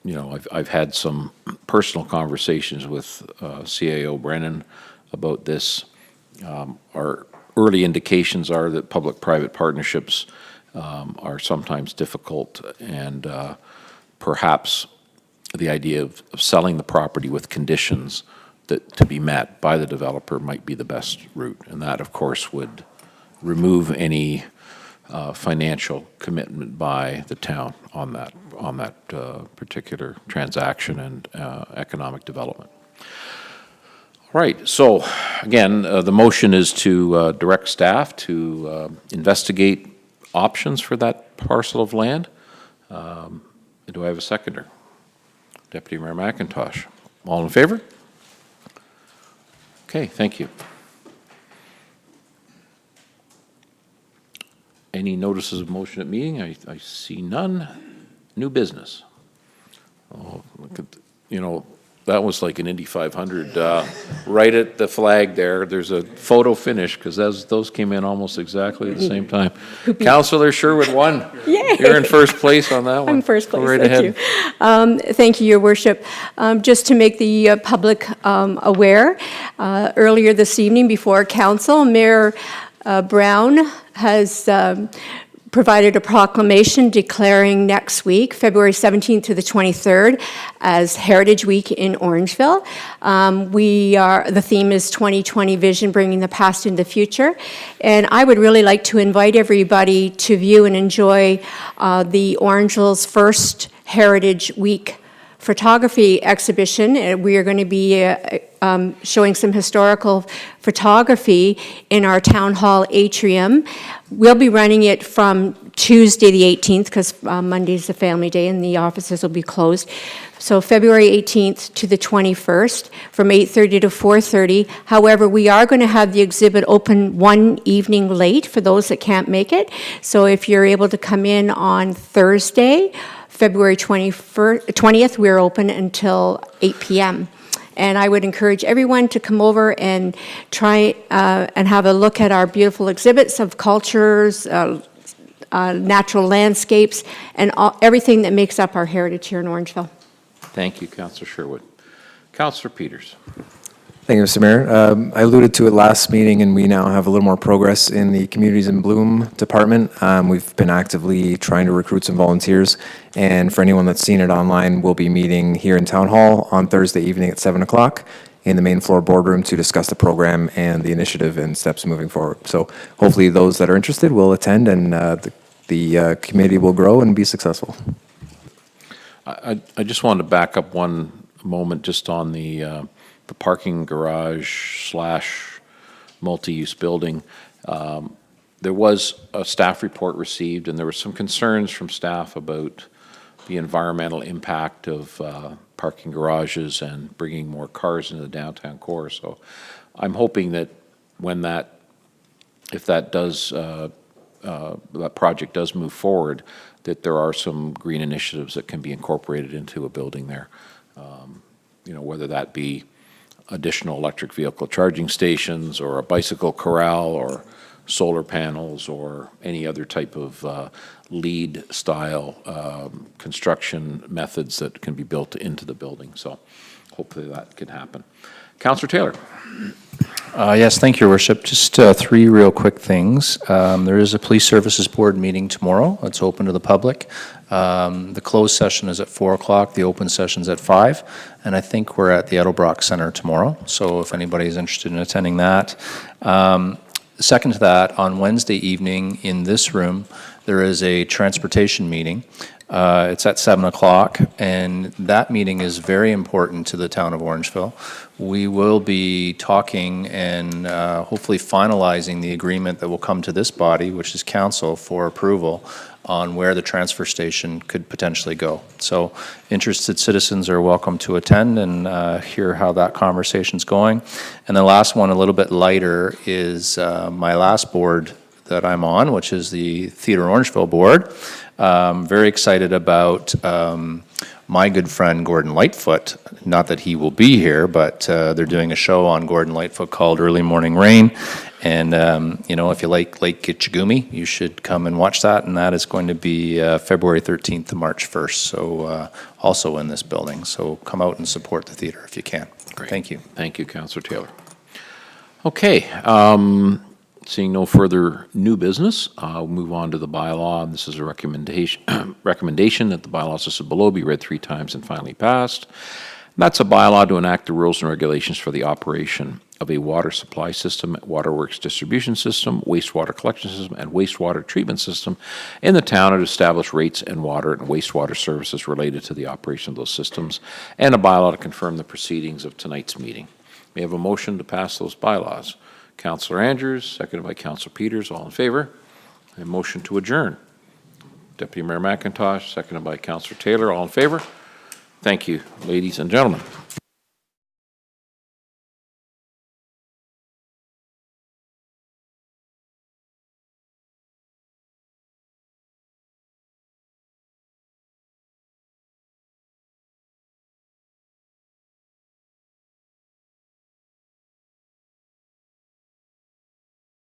You know, I've had some personal conversations with CAO Brennan about this. Our early indications are that public-private partnerships are sometimes difficult, and perhaps the idea of selling the property with conditions that to be met by the developer might be the best route. And that, of course, would remove any financial commitment by the town on that particular transaction and economic development. All right, so again, the motion is to direct staff to investigate options for that parcel of land. Do I have a seconder? Deputy Mayor McIntosh. All in favor? Okay, thank you. Any notices of motion at meeting? I see none. New business. Oh, look at, you know, that was like an Indy 500. Right at the flag there, there's a photo finish, because those came in almost exactly at the same time. Councillor Sherwood won. Yay! You're in first place on that one. I'm first place, Go right thank ahead. you. Thank you, Your Worship. Just to make the public aware, earlier this evening before Council, Mayor Brown has provided a proclamation declaring next week, February 17th to the 23rd, as Heritage Week in Orangeville. The theme is 2020 Vision, bringing the past into the future. And I would really like to invite everybody to view and enjoy the Orangeville's first Heritage Week photography exhibition. We are going to be showing some historical photography in our town hall atrium. We'll be running it from Tuesday the 18th, because Monday's a family day and the offices will be closed. So February 18th to the 21st from 8:30 to 4:30. However, we are going to have the exhibit open one evening late for those that can't make it. So if you're able to come in on Thursday, February 20th, we're open until 8 p.m. And I would encourage everyone to come over and try and have a look at our beautiful exhibits of cultures, natural landscapes, and everything that makes up our heritage here in Orangeville. Thank you, Councillor Sherwood. Councillor Peters. Thank you, Mr. Mayor. I alluded to it last meeting, and we now have a little more progress in the Communities in Bloom department. We've been actively trying to recruit some volunteers, and for anyone that's seen it online, we'll be meeting here in Town Hall on Thursday evening at 7 o'clock in the main floor boardroom to discuss the program and the initiative and steps moving forward. So hopefully those that are interested will attend, and the committee will grow and be successful. I just wanted to back up one moment just on the parking garage / multi-use building. There was a staff report received, and there were some concerns from staff about the environmental impact of parking garages and bringing more cars into the downtown core. So I'm hoping that if that project does move forward, that there are some green initiatives that can be incorporated into a building there. You know, whether that be additional electric vehicle charging stations, or a bicycle corral, or solar panels, or any other type of LEED style construction methods that can be built into the building. So hopefully that can happen. Councillor Taylor. Yes, thank you, Your Worship. Just three real quick things. There is a Police Services Board meeting tomorrow. It's open to the public. The closed session is at 4 o'clock. The open session is at 5. And I think we're at the Edelbrock Center tomorrow. So if anybody is interested in attending that. Second to that, on Wednesday evening in this room, there is a transportation meeting. It's at 7 o'clock, and that meeting is very important to the town of Orangeville. We will be talking and hopefully finalizing the agreement that will come to this body, which is council, for approval on where the transfer station could potentially go. So interested citizens are welcome to attend and hear how that conversation's going. And the last one, a little bit lighter, is my last board that I'm on, which is the Theatre Orangeville Board. Very excited about my good friend Gordon Lightfoot. Not that he will be here, but they're doing a show on Gordon Lightfoot called Early Morning Rain. And, you know, if you like Lake Kitchigumi, you should come and watch that. And that is going to be February 13th to March 1st, so also in this building. So come out and support the theater if you can. Great. Thank you. Thank you, Councillor Taylor. Okay, seeing no further new business, we'll move on to the bylaw. This is a recommendation that the bylaws listed below be read 3 times and finally passed. And that's a bylaw to enact the rules and regulations for the operation of a water supply system, waterworks distribution system, wastewater collection system, and wastewater treatment system in the town, and to establish rates and water and wastewater services related to the operation of those systems, and a bylaw to confirm the proceedings of tonight's meeting. May I have a motion to pass those bylaws? Councillor Andrews, seconded by Councillor Peters. All in favor? A motion to adjourn. Deputy Mayor McIntosh, seconded by Councillor Taylor. All in favor? Thank you, ladies and gentlemen.